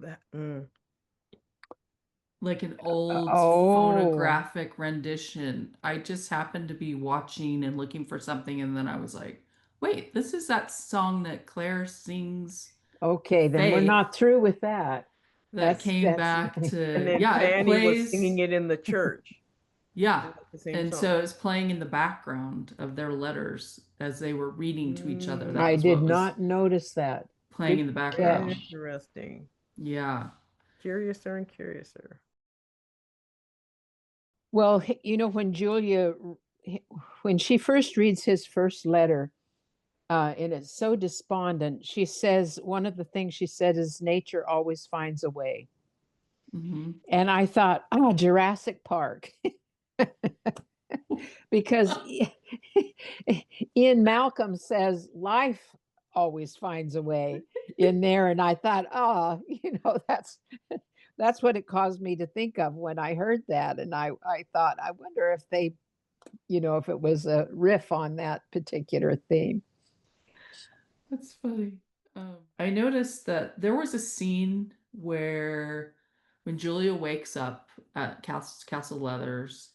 Like an old phonographic rendition. I just happened to be watching and looking for something, and then I was like, wait, this is that song that Claire sings. Okay, then we're not through with that. That came back nice. to, and then yeah, it Fanny was plays. singing it in the church. Yeah. The same And song. so it's playing in the background of their letters as they were reading to each other. That I was did what was not notice that. playing in the background. Interesting. Yeah. Curiouser and curiouser. Well, when she first reads his first letter, and it's so despondent, she says, one of the things she said is, nature always finds a way. Mm-hmm. And I thought, oh, Jurassic Park. Because Ian Malcolm says life always finds a way in there. And I thought, oh, that's what it caused me to think of when I heard that. And I thought, I wonder if they, if it was a riff on that particular theme. That's funny. I noticed that there was a scene where when Julia wakes up at Castle Leathers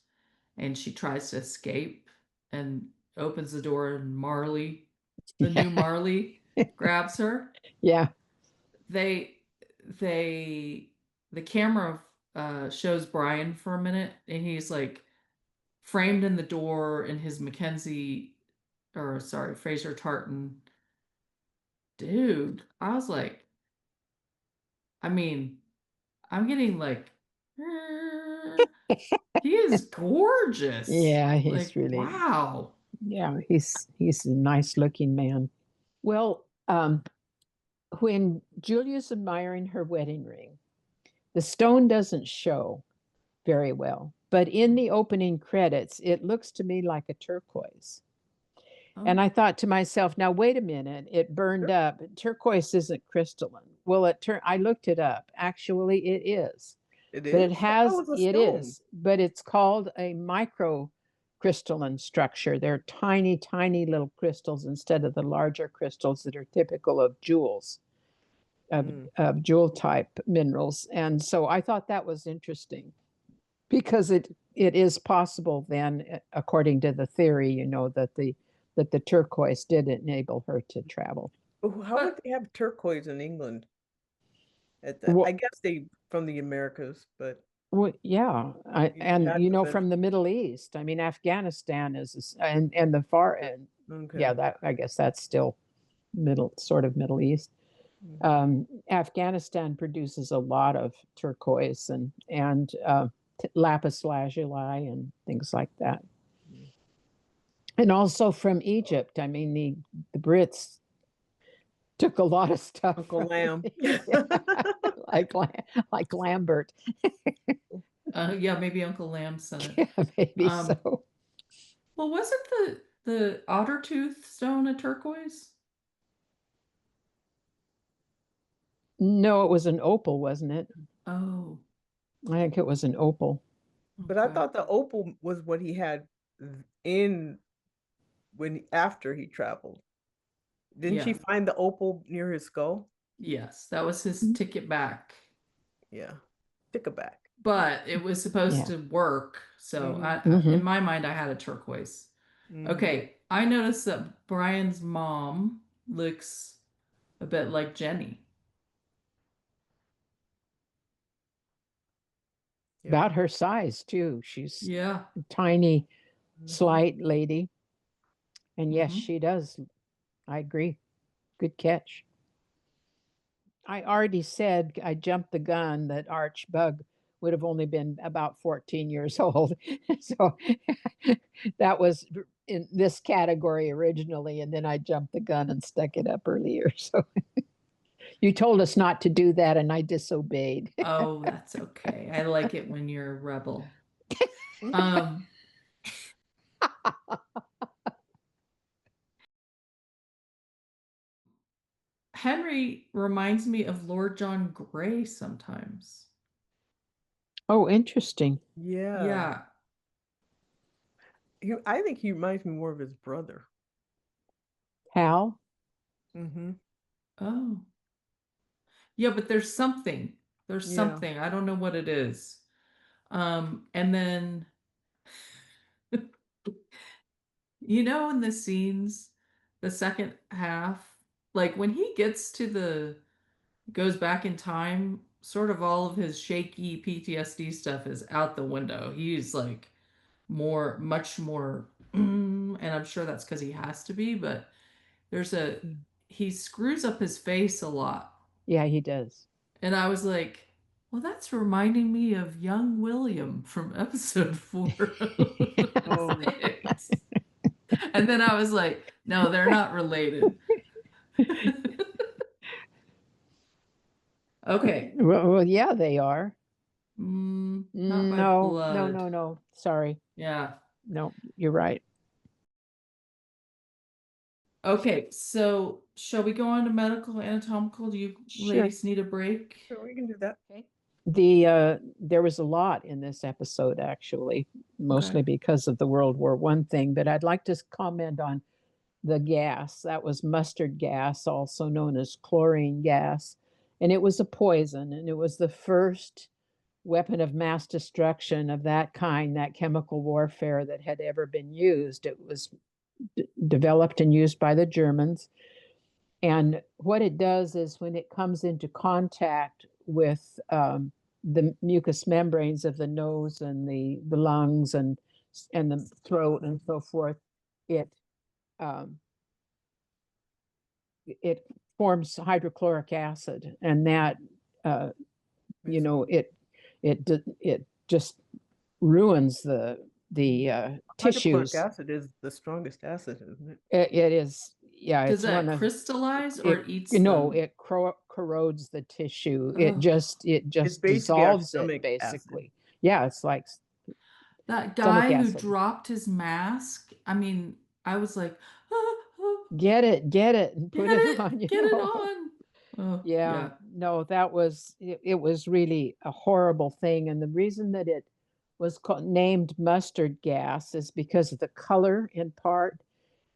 and she tries to escape and opens the door, and Marley, the new Marley, grabs her. Yeah. The camera shows Brian for a minute, and he's like framed in the door in his Fraser tartan. Dude, I was like, I mean, I'm getting like He is gorgeous. Yeah, he's Like, really, wow. yeah, he's a nice looking man. Well, when Julia's admiring her wedding ring, the stone doesn't show very well, but in the opening credits, it looks to me like a turquoise. And Oh, I thought to myself, now wait a minute, it burned up. Turquoise isn't crystalline. Well, I looked it up. Actually, it is. It But is? I thought it was a it stone. is, but it's called a microcrystalline structure. They're tiny, tiny little crystals instead of the larger crystals that are typical of jewels, of jewel type minerals. And so I thought that was interesting because it is possible then, according to the theory, that the turquoise did enable her to travel. How would but they have turquoise in England at that? I Well, guess they from the Americas, but yeah, you and had to from the Middle East. I mean, Afghanistan and the far end. Yeah, okay. that I guess that's still sort of Middle East. Mhm. Afghanistan produces a lot of turquoise and lapis lazuli and things like that. And also from Egypt. I mean, the Brits took a lot of stuff Uncle from Lamb. yeah, like like Lambert. yeah, maybe Uncle Lamb said it. Yeah, maybe Um, so. well, wasn't the otter tooth stone a turquoise? No, it was an opal, wasn't it? Oh, I think it was an opal. But I okay. thought the opal was what he had in after he traveled. Didn't she Yeah. find the opal near his skull? Yes, that was his ticket back. Yeah. Take it back. But it was supposed Yeah. to work. So Mm-hmm. in Hmm. my mind, I had a turquoise. Mm-hmm. Okay, I noticed that Brian's mom looks a bit like Jenny. Yep. About her size too. She's Yeah. a tiny, Mm-hmm. slight lady. And yes, Mm-hmm. she does. I agree. Good catch. I already said I jumped the gun that Arch Bug would have only been about 14 years old. So that was in this category originally, and then I jumped the gun and stuck it up earlier. So you told us not to do that, and I disobeyed. Oh, that's okay. I like it when you're a rebel. Um, Henry reminds me of Lord John Grey sometimes. Oh, interesting. Yeah. Yeah. I think he reminds me more of his brother. Hal? Mm-hmm. Oh. Yeah, but there's something. There's Yeah. something. I don't know what it is. And then in the scenes, the second half, like when he gets to goes back in time, sort of all of his shaky PTSD stuff is out the window. He's like much more, and I'm sure that's because he has to be, but there's he screws up his face a lot. Yeah, he does. And I was like, well, that's reminding me of young William from episode 4 of Oh. 6. And then I was like, no, they're not related. Okay. Well, yeah, they are. Not by No, no, blood. no, no. Sorry. Yeah. No, you're right. Okay, so shall we go on to medical anatomical? Do you Sure. ladies need a break? Sure, we can do that. Okay. There was a lot in this episode actually, Okay. mostly because of the World War I thing, but I'd like to comment on the gas. That was mustard gas, also known as chlorine gas, and it was a poison, and it was the first weapon of mass destruction of that kind, that chemical warfare that had ever been used. It was developed and used by the Germans. And what it does is when it comes into contact with the mucous membranes of the nose and the lungs and the throat and so forth, it um, it forms hydrochloric acid, and that uh, Makes it just ruins the tissues. Hydrochloric acid is the strongest acid, isn't it? It is, yeah. Does It's one that of crystallize or it eats no, them? it corrodes the tissue. It Oh, just It's basically our dissolves it stomach acid. basically. Yeah, it's like that stomach guy who acid. dropped his mask. I mean, I was like, "Ah, ah, Get it, and put get it it, on. get it on." Oh, Yeah, yeah. no, that was it was really a horrible thing. And the reason that it was named mustard gas is because of the color in part,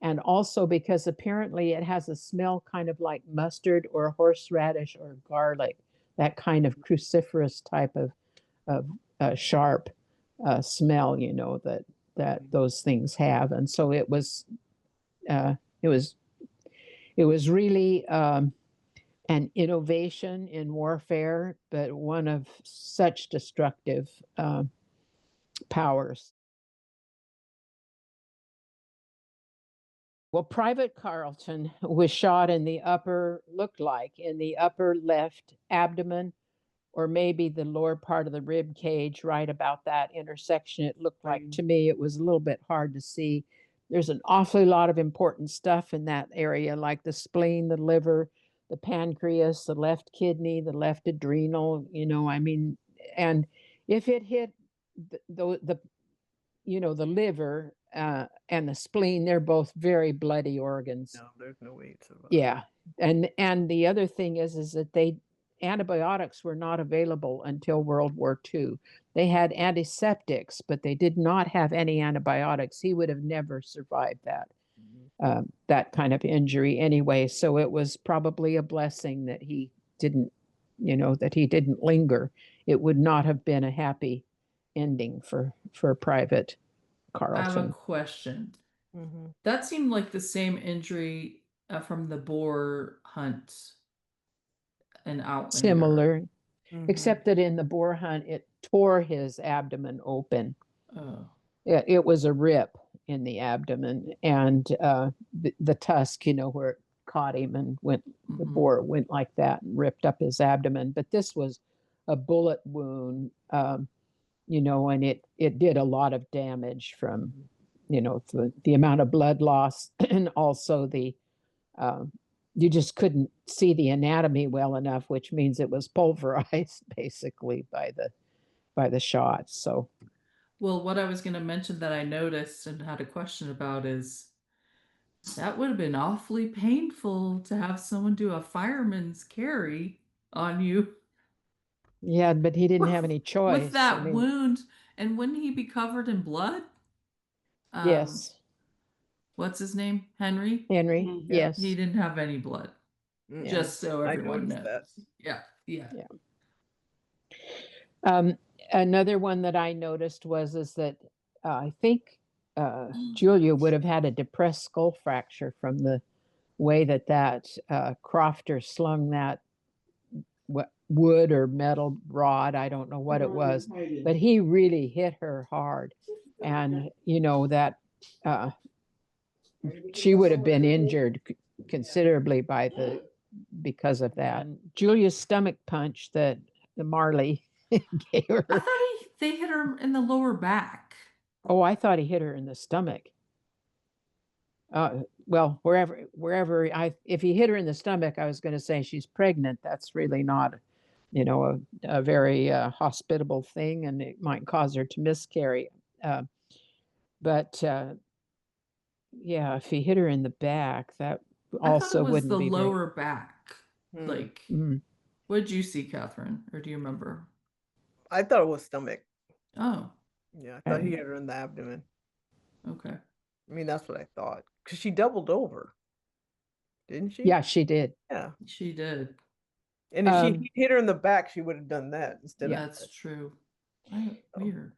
and also because apparently it has a smell kind of like mustard or horseradish or garlic, that kind of cruciferous type of sharp smell, that those things have. And so uh, it was it was really an innovation in warfare, but one of such destructive powers. Well, Private Carlton was shot in the looked like in the upper left abdomen, or maybe the lower part of the rib cage, right about that intersection. It looked like to me, it was a little bit hard to see. There's an awfully lot of important stuff in that area, like the spleen, the liver, the pancreas, the left kidney, the left adrenal, I mean, and if it hit the liver and the spleen, they're both very bloody organs. No, there's no way to survive. Yeah. And the other thing is that antibiotics were not available until World War II. They had antiseptics, but they did not have any antibiotics. He would have never survived that kind of injury anyway. So it was probably a blessing that he didn't, linger. It would not have been a happy ending for Private I have a Carlton. question. Mhm. That seemed like the same injury from the boar hunt in Outlander. Similar, Mhm. except that in the boar hunt, it tore his abdomen open. Oh, It was a rip in the abdomen, and the tusk, where it caught him and the boar went like that and ripped up his abdomen. But this was a bullet wound, and it did a lot of damage from, the amount of blood loss, and also you just couldn't see the anatomy well enough, which means it was pulverized basically by the shots. So well, what I was going to mention that I noticed and had a question about is that would have been awfully painful to have someone do a fireman's carry on you yeah, but he didn't with, have any with choice. that wound. And wouldn't he be covered in blood? Yes. What's his name? Henry? Henry, Yeah. yes. He didn't have any blood. Mm-mm. Just so I everyone noticed knows. that. Yeah. Another one that I noticed is that I think Julia would have had a depressed skull fracture from the way that crofter slung that wood or metal rod. I don't know what it was, but he really hit her hard. And, that she would have been injured considerably because of that. And Julia's stomach punch that the Marley gave her. I thought they hit her in the lower back. Oh, I thought he hit her in the stomach. Well, wherever if he hit her in the stomach, I was going to say she's pregnant. That's really not, a very hospitable thing, and it might cause her to miscarry. But yeah, if he hit her in the back, that also I thought it was wouldn't the be very. lower back. Like, what did you see, Catherine? Or do you remember? I thought it was stomach. Oh, Yeah, I thought he hit her in the abdomen. okay. I mean, that's what I thought. Because she doubled over, didn't she? Yeah, she did. Yeah. She did. And if she hit her in the back, she would have done that instead of. That's true. Weird.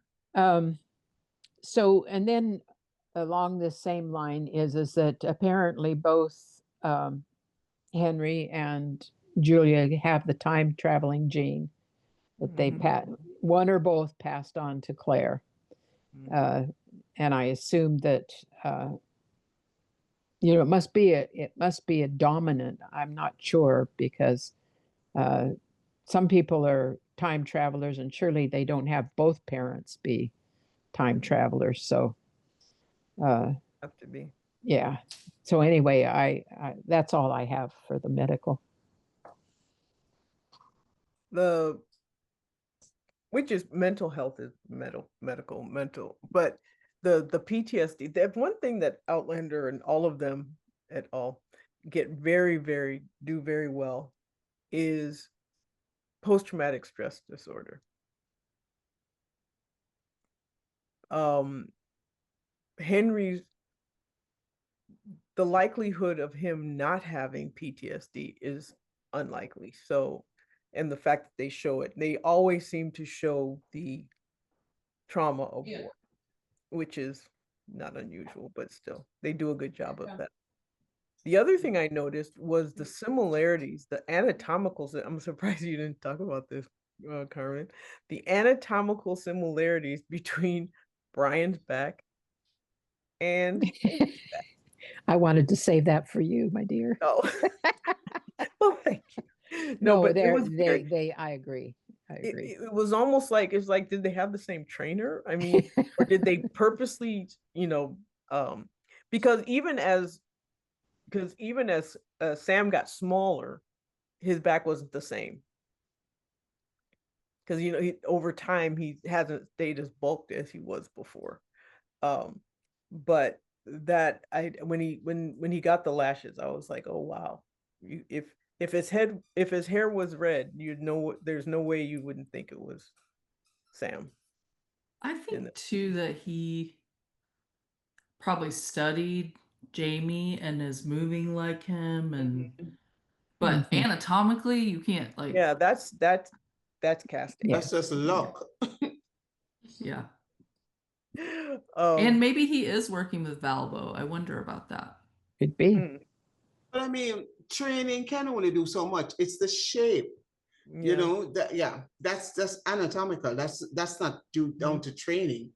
So, and then along the same line is that apparently both Henry and Julia have the time traveling gene that they one or both passed on to Claire. And I assume that it must be a dominant. I'm not sure, because some people are time travelers, and surely they don't have both parents be time travelers. So, Have to be. yeah. So anyway, that's all I have for the medical. The which is mental health is mental, but the PTSD. The one thing that Outlander and all of them at all get do very well is post-traumatic stress disorder. Henry's, the likelihood of him not having PTSD is unlikely. So, and the fact that they show it, they always seem to show the trauma of war, which is not unusual, but still, they do a good job of that. The other thing I noticed was the similarities, the anatomicals. I'm surprised you didn't talk about this, Carmen. The anatomical similarities between Brian's back and Amy's back. I wanted to save that for you, my dear. Oh, well, thank you. No, No, but it was I agree. I agree. it was almost like, it's like, did they have the same trainer? I mean, or did they purposely, because even as Sam got smaller, his back wasn't the same. Because over time he hasn't stayed as bulked as he was before. But that when he got the lashes, I was like, oh wow. If his hair was red, you'd know, there's no way you wouldn't think it was Sam. I think too that he probably studied Jamie and is moving like him, and but anatomically you can't, like, yeah, that's casting. That's just luck. yeah. And And maybe he is working with Valbo. I wonder about that. Could be. But I mean, training can only do so much. It's the shape. That's just anatomical. That's not due down to training.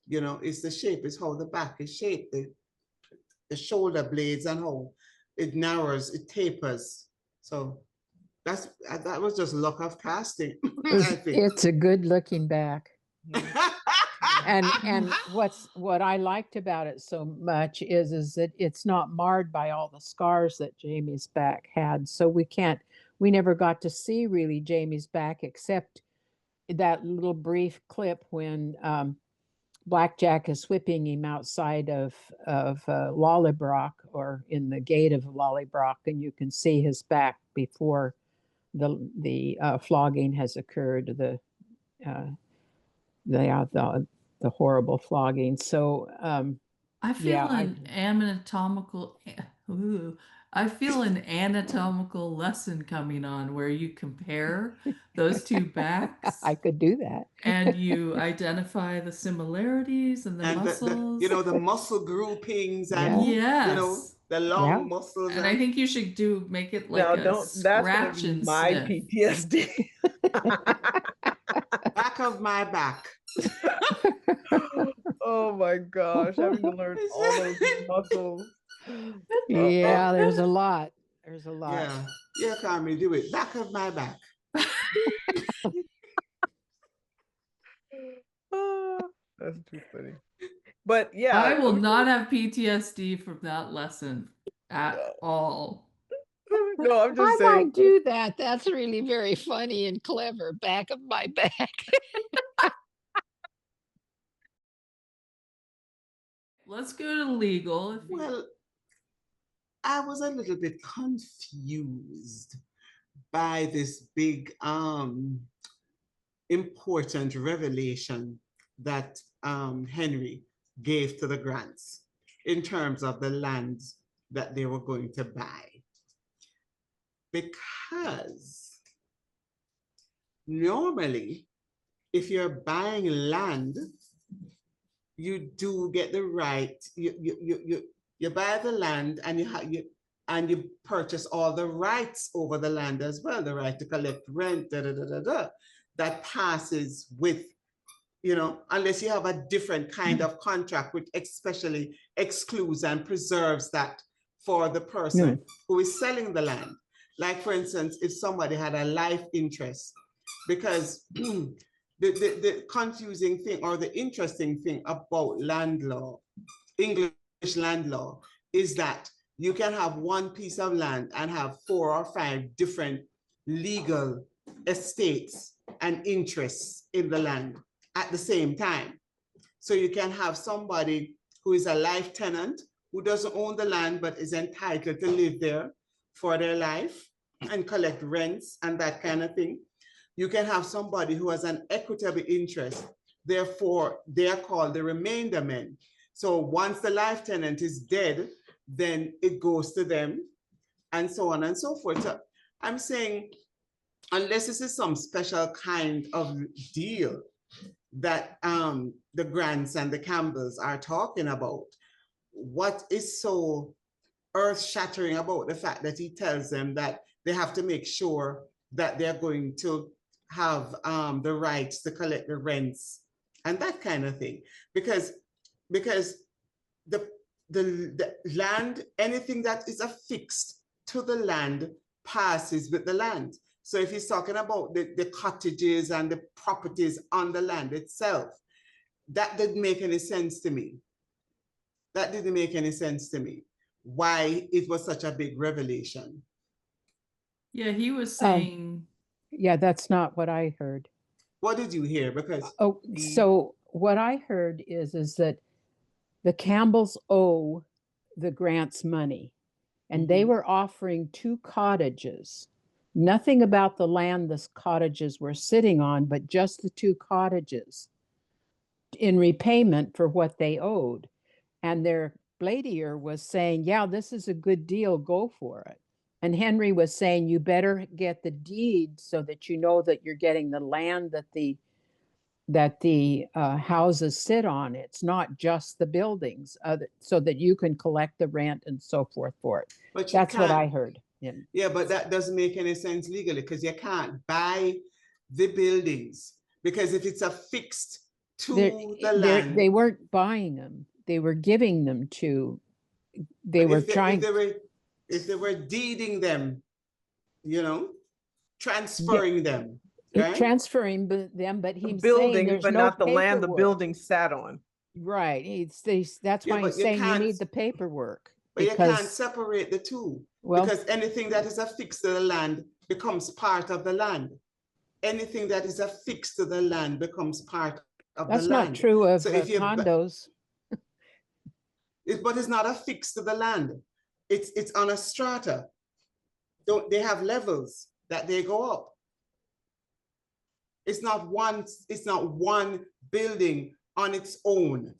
It's the shape. It's how the back is shaped, the shoulder blades, and how it narrows, it tapers. So that was just luck of casting. I think. It's a good looking back. And what I liked about it so much is that it's not marred by all the scars that Jamie's back had. So we never got to see really Jamie's back, except that little brief clip when Blackjack is whipping him outside of Lollybrock, or in the gate of Lollybrock, and you can see his back before the flogging has occurred, the horrible flogging. So I feel I feel an anatomical lesson coming on where you compare those two backs. I could do that. And you identify the similarities and the muscles. The muscle groupings and the long muscles. And I think you should make it like scratch and my sniff. PTSD. Back of my back. Oh my gosh, having to learn all those muscles. Yeah, there's a lot. Yeah, Carmen, do it. Back of my back. That's too funny. But yeah, I will not have PTSD from that lesson at all. No, I'm just saying. I might do that. That's really very funny and clever. Back of my back. Let's go to legal. Well, I was a little bit confused by this big important revelation that Henry gave to the Grants in terms of the land that they were going to buy. Because normally, if you're buying land, you do get the right, you buy the land, and you purchase all the rights over the land as well, the right to collect rent, that passes with, unless you have a different kind of contract, which especially excludes and preserves that for the person who is selling the land. Like, for instance, if somebody had a life interest because the confusing thing or the interesting thing about land law, English land law, is that you can have one piece of land and have 4 or 5 different legal estates and interests in the land at the same time. So you can have somebody who is a life tenant who doesn't own the land but is entitled to live there for their life and collect rents and that kind of thing. You can have somebody who has an equitable interest. Therefore, they are called the remainder men. So once the life tenant is dead, then it goes to them, and so on and so forth. So I'm saying, unless this is some special kind of deal that the Grants and the Campbells are talking about, what is so earth-shattering about the fact that he tells them that they have to make sure that they're going to have the rights to collect the rents and that kind of thing? Because the land, anything that is affixed to the land passes with the land. So if he's talking about the cottages and the properties on the land itself, that didn't make any sense to me. That didn't make any sense to me, why it was such a big revelation. Yeah, he was saying. Yeah, that's not what I heard. What did you hear? Because so what I heard is that the Campbells owe the Grants money, and they were offering 2 cottages. Nothing about the land the cottages were sitting on, but just the 2 cottages in repayment for what they owed. And their Bladier was saying, yeah, this is a good deal, go for it. And Henry was saying, you better get the deed so that you know that you're getting the land that the houses sit on. It's not just the buildings, so that you can collect the rent and so forth for it. But that's what I heard. Yeah, but that doesn't make any sense legally, because you can't buy the buildings, because if it's affixed to the land. They weren't buying them. They were giving them to, they were trying. If they were deeding them, transferring them. Right? Transferring them, but he's building, saying there's but no not the paperwork. land the building sat on. Right. That's why he's saying you need the paperwork. But you can't separate the two. Well, because anything that is affixed to the land becomes part of the land. Anything that is affixed to the land becomes part of the land. That's not true of condos. But it's not affixed to the land. It's on a strata. They have levels that they go up. It's not one building on its own,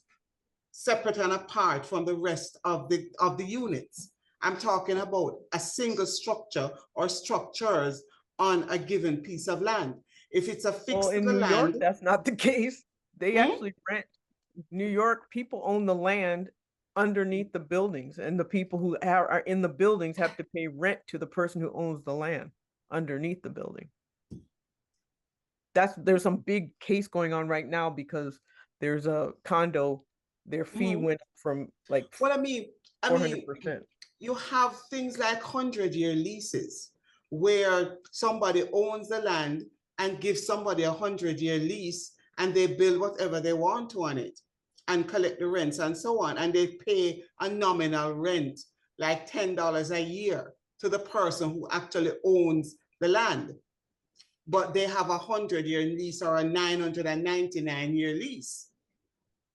separate and apart from the rest of the units. I'm talking about a single structure or structures on a given piece of land. If it's affixed to the land. In New York, that's not the case. They actually rent. New York, people own the land underneath the buildings, and the people who are in the buildings have to pay rent to the person who owns the land underneath the building. There's some big case going on right now because there's a condo, their fee went from like 400%. You have things like 100-year leases where somebody owns the land and gives somebody a 100-year lease, and they build whatever they want to on it and collect the rents and so on. And they pay a nominal rent, like $10 a year, to the person who actually owns the land. But they have a 100-year lease or a 999-year lease.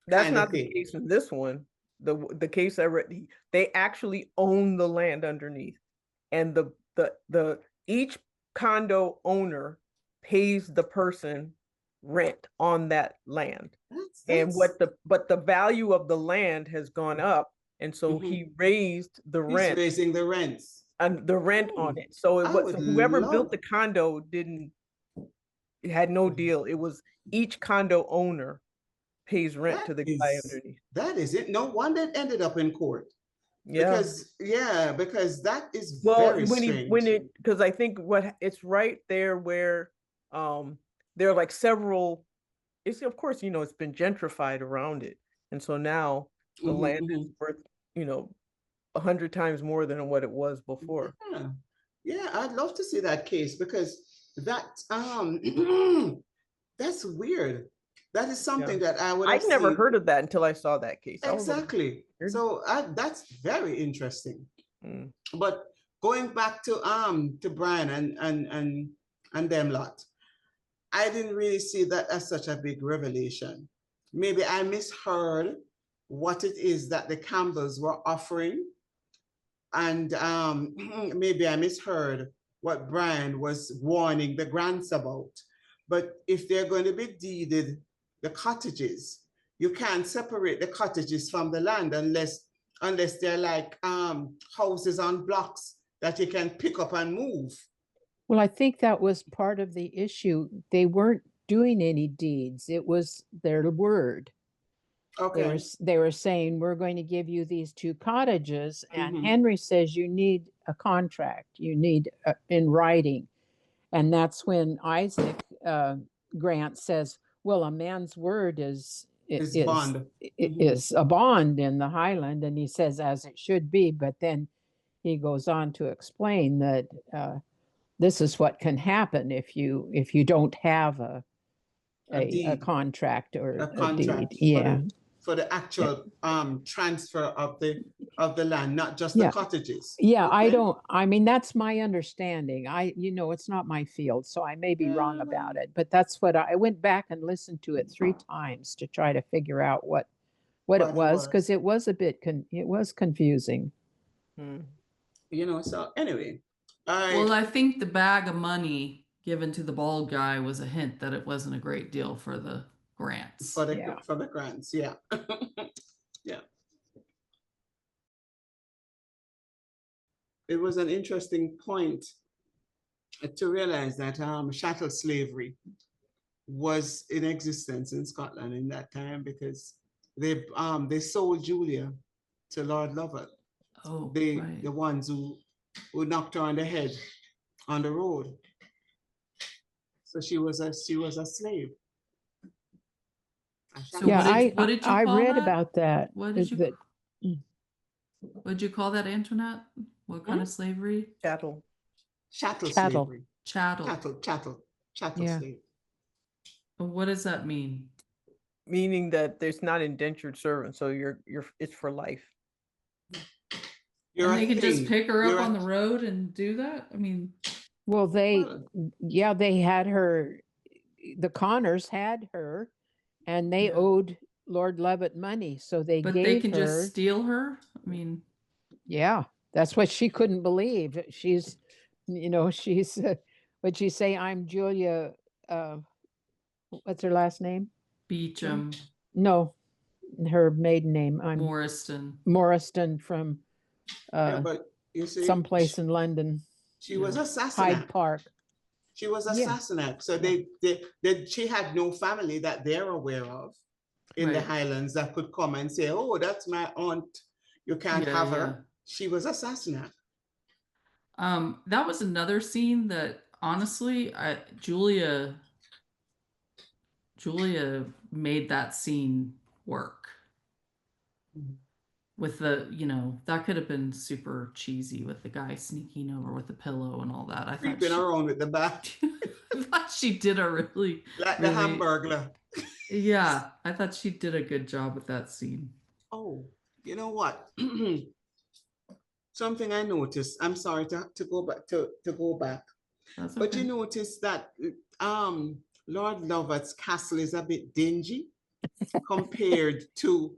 That's not the case in this one. The case I read, they actually own the land underneath, and the each condo owner pays the person rent on that land. But the value of the land has gone up, and so he raised the rent. He's raising the rents. And the rent on it. So whoever built the condo had no deal. It was each condo owner pays rent to the guy underneath. That is it. No wonder it ended up in court. Yeah. Because that is very strange. Because I think it's right there where there are like several. It's of course it's been gentrified around it, and so now the land is worth 100 times more than what it was before. Yeah, I'd love to see that case, because that that's weird. That is something that I would have I'd never seen. heard of that until I saw that case. I was like, Exactly. weird. So that's very interesting. Mm. But going back to Brian and them lot, I didn't really see that as such a big revelation. Maybe I misheard what it is that the Campbells were offering, and maybe I misheard what Brian was warning the Grants about. But if they're going to be deeded the cottages, you can't separate the cottages from the land unless they're like houses on blocks that you can pick up and move. Well, I think that was part of the issue. They weren't doing any deeds. It was their word. Okay. They were saying, we're going to give you these 2 cottages. And Mhm. Henry says, you need a contract, you need in writing. And that's when Isaac Grant says, well, a man's word is bond. is a bond in the Highland. And he says, as it should be. But then he goes on to explain that this is what can happen if you don't have a deed, contract or a a deed. contract Yeah. for the actual transfer of the land, not just the Yeah. cottages. Yeah, Okay. I mean, that's my understanding. It's not my field, so I may be wrong about it, but that's what I went back and listened to it 3 times to try to figure out what it was, because it was a bit it was confusing. Mm. So anyway, Well, I think the bag of money given to the bald guy was a hint that it wasn't a great deal for the Grants. for the Grants, yeah. Yeah. It was an interesting point to realize that chattel slavery was in existence in Scotland in that time, because they sold Julia to Lord Lovat. Oh, the right. the ones who knocked her on the head on the road. So she was a slave. So Yeah, what did you I call read that? about that. What did you that what did you call that, Antoinette? What kind of slavery? Chattel. Chattel Chattel. slavery. Chattel. Chattel Yeah. slave. What does that mean? Meaning that there's not indentured servants, so it's for life. And they could just pick her up on the road and do that? I mean, well, they had her, the Connors had her, and they owed Lord Lovat money, so they but gave they can her. just steal her? I mean, Yeah, that's what she couldn't believe. She's, she's, what'd you say? I'm Julia, what's her last name? Beecham. No, her maiden name. I'm Morriston from but you see, someplace in London. She was a Sassenach. Hyde Park. She was a Sassenach. So she had no family that they're aware of in the Highlands that could come and say, oh, that's my aunt. You can't have her. She was a Sassenach. That was another scene that honestly, Julia made that scene work. With the, that could have been super cheesy with the guy sneaking over with the pillow and all that. I thought creeping around with the bat. I thought she did a really like the Hamburglar. Yeah, I thought she did a good job with that scene. Oh, you know what? Something I noticed. I'm sorry to go back to go back. That's okay. But you notice that Lord Lovat's castle is a bit dingy compared to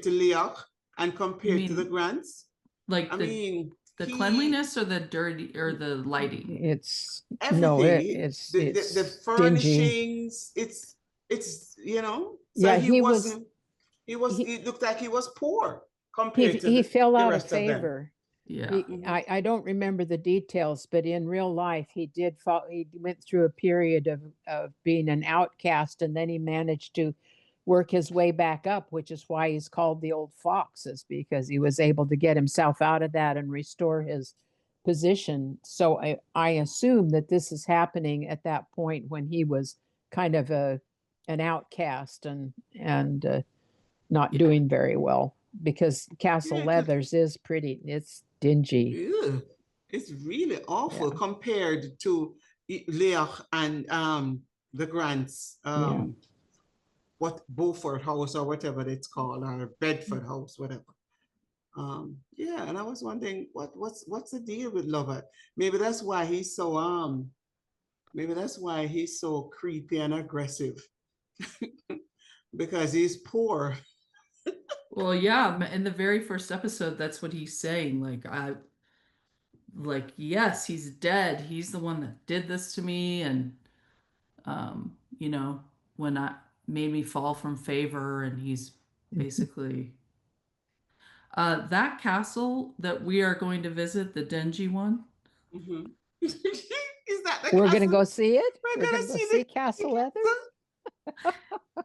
Leoch and compared to the Grants. Like the cleanliness or the dirty or the lighting? It's everything. No, it's the furnishings. Dingy. It's So yeah, he looked like he was poor compared to he fell out of favor. Yeah. I don't remember the details, but in real life, he did fall. He went through a period of being an outcast, and then he managed to work his way back up, which is why he's called the Old Foxes, because he was able to get himself out of that and restore his position. So I assume that this is happening at that point when he was kind of an outcast and not doing very well, because Castle Leathers is it's dingy. Ew. It's really awful Yeah. compared to Leah and the Grants, Yeah. what Beaufort House or whatever it's called, or Bedford House, whatever. Yeah, and I was wondering what's the deal with Lovett? Maybe that's why he's so maybe that's why he's so creepy and aggressive because he's poor. Well, yeah, in the very first episode, that's what he's saying. Yes, he's dead. He's the one that did this to me, and you know, when I made me fall from favor, and he's basically that castle that we are going to visit, the dingy one. Mhm. Is that the We're going to castle? go see it. We're We're going gonna to go see see the Castle Leather.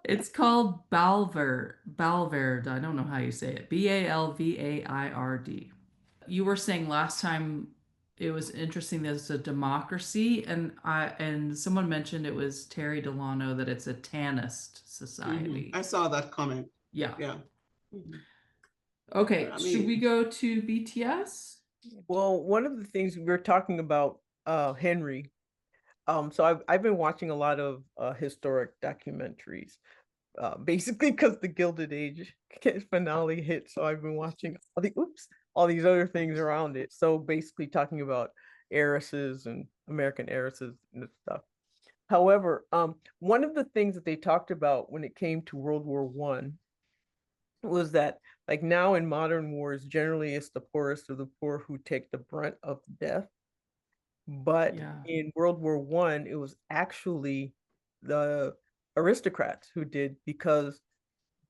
It's called Balverd. I don't know how you say it. Balvaird. You were saying last time it was interesting that it's a democracy, and someone mentioned it was Terry Delano that it's a Tanist society. I saw that comment. Yeah. Yeah. Mhm. Okay, I should we mean, go to BTS? Well, one of the things we were talking about, Henry. So I've been watching a lot of historic documentaries, basically because the Gilded Age finale hit. So I've been watching all these other things around it. So basically talking about heiresses and American heiresses and stuff. However, one of the things that they talked about when it came to World War I was that, like, now in modern wars, generally it's the poorest of the poor who take the brunt of death. But Yeah. in World War I, it was actually the aristocrats who did, because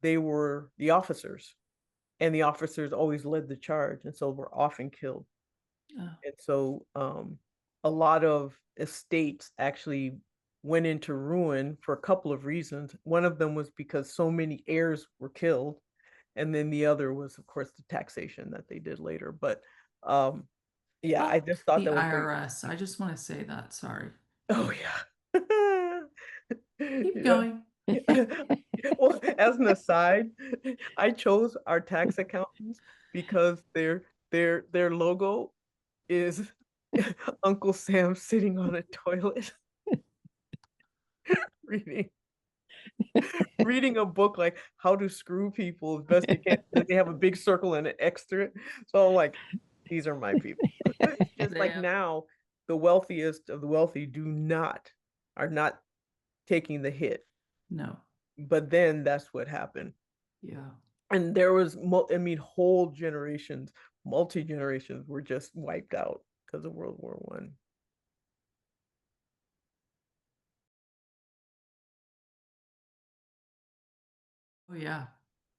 they were the officers, and the officers always led the charge, and so were often killed. Oh, And so a lot of estates actually went into ruin for a couple of reasons. One of them was because so many heirs were killed, and then the other was, of course, the taxation that they did later. But um, yeah, I fuck just thought the that was very IRS. I just want to say that. Sorry. Oh yeah. Keep Yeah. going. Well, as an aside, I chose our tax accountants because their logo is Uncle Sam sitting on a toilet reading reading a book like how to screw people as best you can. They have a big circle and an X through it. So I'm like, these are my people. Just like Damn. now, the wealthiest of the wealthy are not taking the hit. No. But then that's what happened. Yeah. And there was, I mean, whole generations, multi-generations were just wiped out because of World War I. Oh, yeah.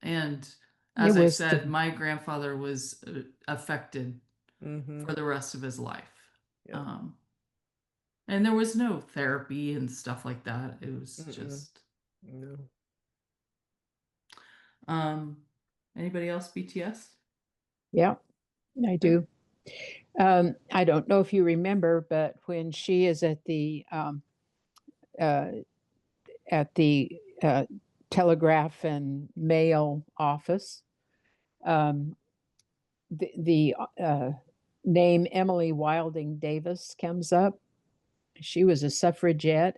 And It as I was said, the my grandfather was affected Mm-hmm. for the rest of his life. Yeah. Um, and there was no therapy and stuff like that. It was Mm-mm. just, No. um, anybody else BTS? yeah, I Okay. do. I don't know if you remember, but when she is uh, at the telegraph and mail office, um, the name Emily Wilding Davis comes up. She was a suffragette,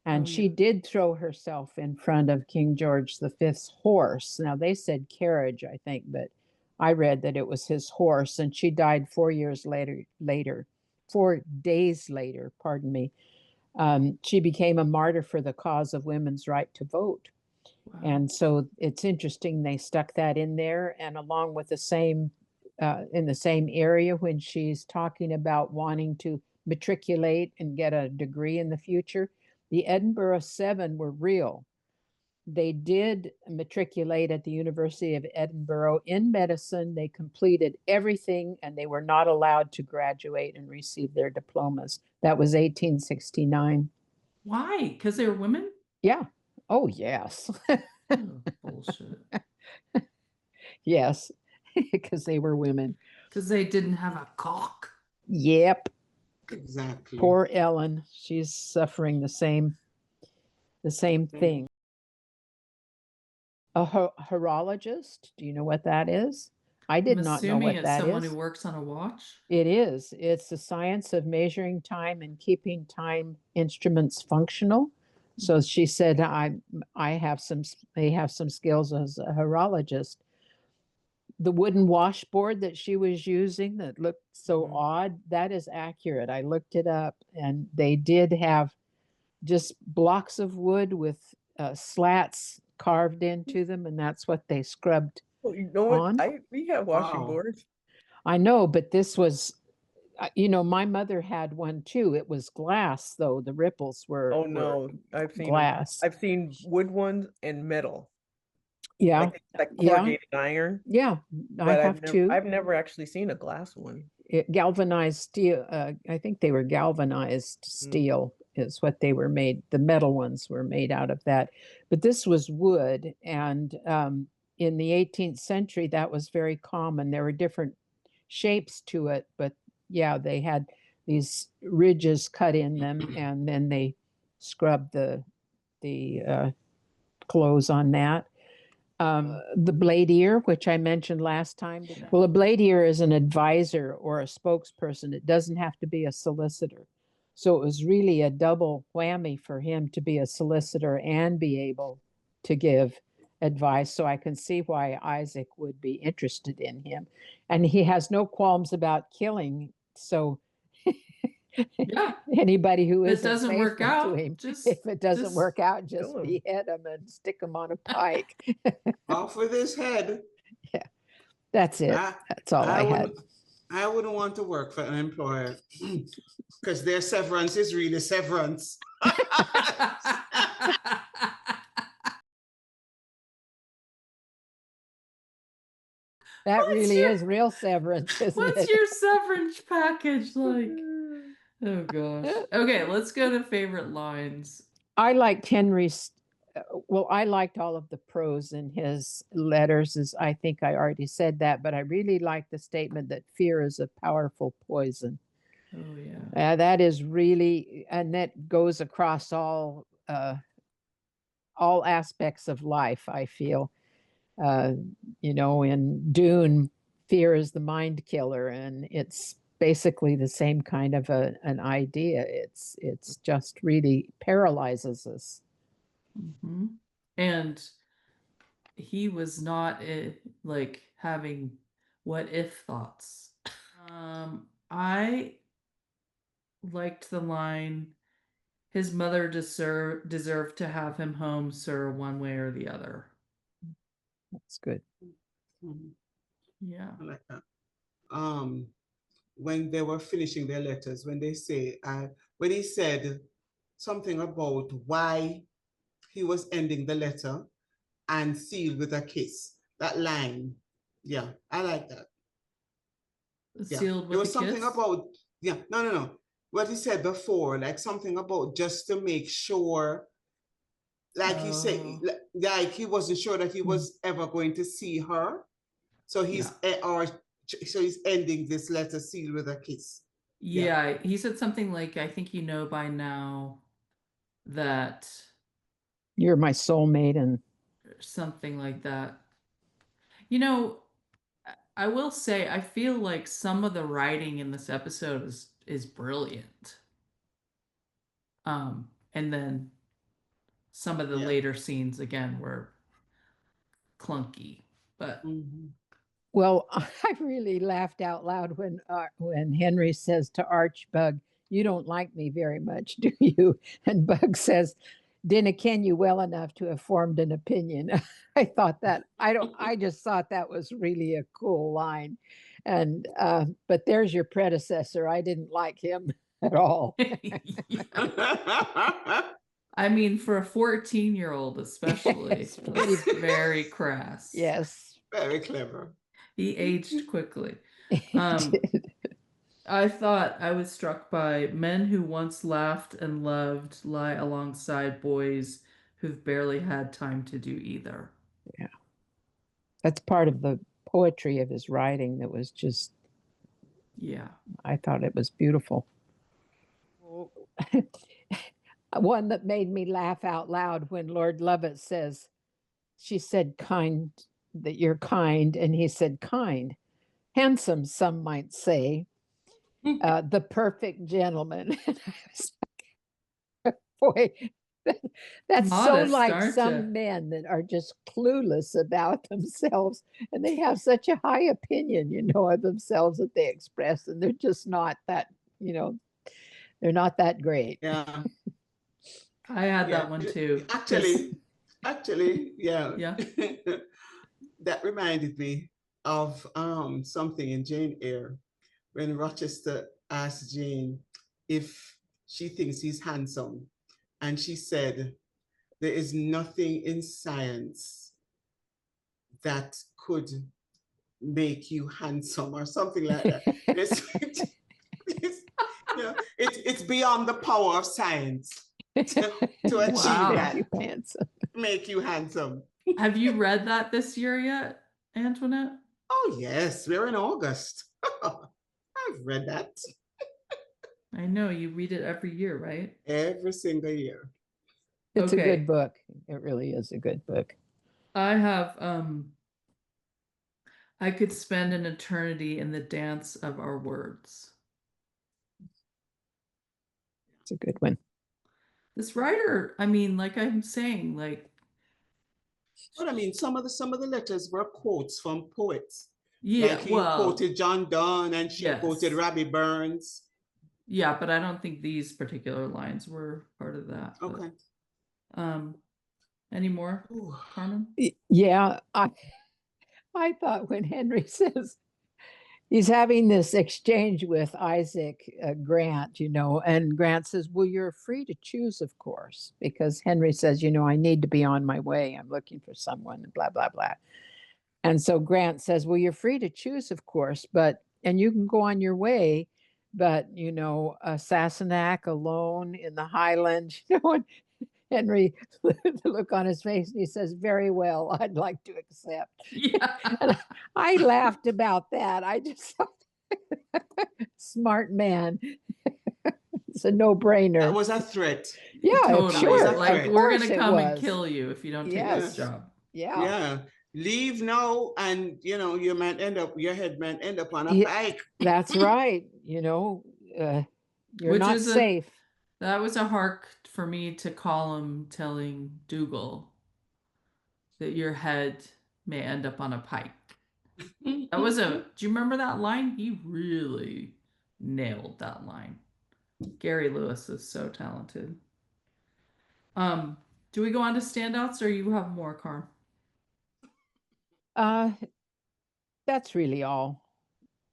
Oh, and yeah. she did throw herself in front of King George V's horse. Now they said carriage, I think, but I read that it was his horse, and she died 4 years later, 4 days later, pardon me. She became a martyr for the cause of women's right to vote. Wow. And so it's interesting they stuck that in there, and along with the same in the same area when she's talking about wanting to matriculate and get a degree in the future. The Edinburgh Seven were real. They did matriculate at the University of Edinburgh in medicine. They completed everything, and they were not allowed to graduate and receive their diplomas. That was 1869. Why? Because they were women? Yeah. Oh, yes. Oh, bullshit. Yes, because they were women. Because they didn't have a cock. Yep. exactly. Poor Ellen. She's suffering the same Mm. thing. A horologist, do you know what that is? I I'm did not know assuming what it's that someone who is. works on a watch. It is. It's the science of measuring time and keeping time instruments functional. So she said, I have some, they have some skills as a horologist. The wooden washboard that she was using that looked so odd, that is accurate. I looked it up, and they did have just blocks of wood with slats carved into them, and that's what they scrubbed Well, you know what? on. We have washing Wow. boards. I know, but this was, my mother had one too. It was glass, though. The ripples Oh were no, I've seen them. glass. I've seen wood ones and metal, Yeah, like yeah, corrugated iron, yeah. I but have two. I've never actually seen a glass one. Galvanized steel. I think they were galvanized Mm. steel is what they were made. The metal ones were made out of that, but this was wood. And in the 18th century, that was very common. There were different shapes to it, but yeah, they had these ridges cut in them, and then they scrubbed the clothes on that. The blade ear, which I mentioned last time. Well, a blade ear is an advisor or a spokesperson. It doesn't have to be a solicitor. So it was really a double whammy for him to be a solicitor and be able to give advice. So I can see why Isaac would be interested in him. And he has no qualms about killing. So Yeah. anybody who If it isn't doesn't work faithful to out, him, if it doesn't just work out, just kill 'em. behead him and stick him on a pike. Off with his head. That's it. I, That's all I had. I wouldn't want to work for an employer because their severance is really severance. That really is real severance, isn't What's it? your severance package like? Oh gosh. Okay, let's go to favorite lines. I liked Henry's. Well, I liked all of the prose in his letters, as I think I already said that, but I really liked the statement that fear is a powerful poison. Oh yeah. That is really, and that goes across all aspects of life, I feel. Uh, in Dune, fear is the mind killer, and it's basically the same kind of an idea. It's just really paralyzes us. Mm-hmm. And he was not like having what if thoughts. I liked the line, his mother deserved to have him home, sir, one way or the other. That's good. Mhm. Yeah. I like that. When they were finishing their letters, when they say, when he said something about why he was ending the letter and sealed with a kiss, that line, yeah, I like that. Yeah, Sealed there with a was something kiss. about, yeah, no. What he said before, like something about just to make sure, like he said, Oh. like he wasn't sure that he was ever going to see her. So Yeah. he's ending this letter sealed with a kiss. Yeah, he said something like, I think you know by now that, You're my soulmate, and something like that. You know, I will say I feel like some of the writing in this episode is brilliant. And then some of the Yeah. later scenes again were clunky, but Mhm. well, I really laughed out loud when Henry says to Archbug, "You don't like me very much, do you?" And Bug says, "Dinna ken you well enough to have formed an opinion." I thought that I just thought that was really a cool line, and but there's your predecessor. I didn't like him at all. I mean, for a 14-year-old especially, It's that's very crass. Yes, Very clever. He aged quickly. he Um, did. I thought I was struck by men who once laughed and loved lie alongside boys who've barely had time to do either. Yeah, that's part of the poetry of his writing that was just Yeah. I thought it was beautiful. One that made me laugh out loud when Lord Lovett says, she said, kind that you're kind. And he said, kind, handsome, some might say, the perfect gentleman. And I was like, boy, that's so Modest, like aren't you? some men that are just clueless about themselves, and they have such a high opinion, of themselves that they express, and they're just not that, they're not that great. Yeah. I had Yeah. that one too. Actually, yeah. Yeah. That reminded me of something in Jane Eyre when Rochester asked Jane if she thinks he's handsome. And she said, there is nothing in science that could make you handsome or something like that. It's beyond the power of science to achieve Wow. that, You handsome. make you handsome. Have you read that this year yet, Antoinette? Oh, yes, we're in August. I've read that I know you read it every year, right? every single year. It's a Okay. good book. It really is a good book. I have I could spend an eternity in the dance of our words. It's a good one. This writer, I mean, like I'm saying, like, But I mean, some of the letters were quotes from poets. yeah, Like he well, quoted John Donne and she yes. quoted Robbie Burns. Yeah, but I don't think these particular lines were part of that. Okay. But, any more, Ooh. Carmen? Yeah, I thought when Henry says he's having this exchange with Isaac Grant, and Grant says, well, you're free to choose, of course, because Henry says, I need to be on my way. I'm looking for someone, and blah, blah, blah. And so Grant says, well, you're free to choose, of course, and you can go on your way, but, Sassenach alone in the Highlands, and Henry, the look on his face, and he says, very well, I'd like to accept. Yeah. And I laughed about that. I just thought, smart man. It's a no-brainer. That was a threat. Yeah, Totally. sure. Like, of we're course gonna it come and was. kill you if you don't take Yes. this job. Yeah. Yeah. Leave now, and you might your head might end up on a Yeah, bike. that's right. You're Which not is safe. That was a hark for me to Colum telling Dougal that your head may end up on a pike. That was do you remember that line? He really nailed that line. Gary Lewis is so talented. Do we go on to standouts or you have more, Carm? That's really all.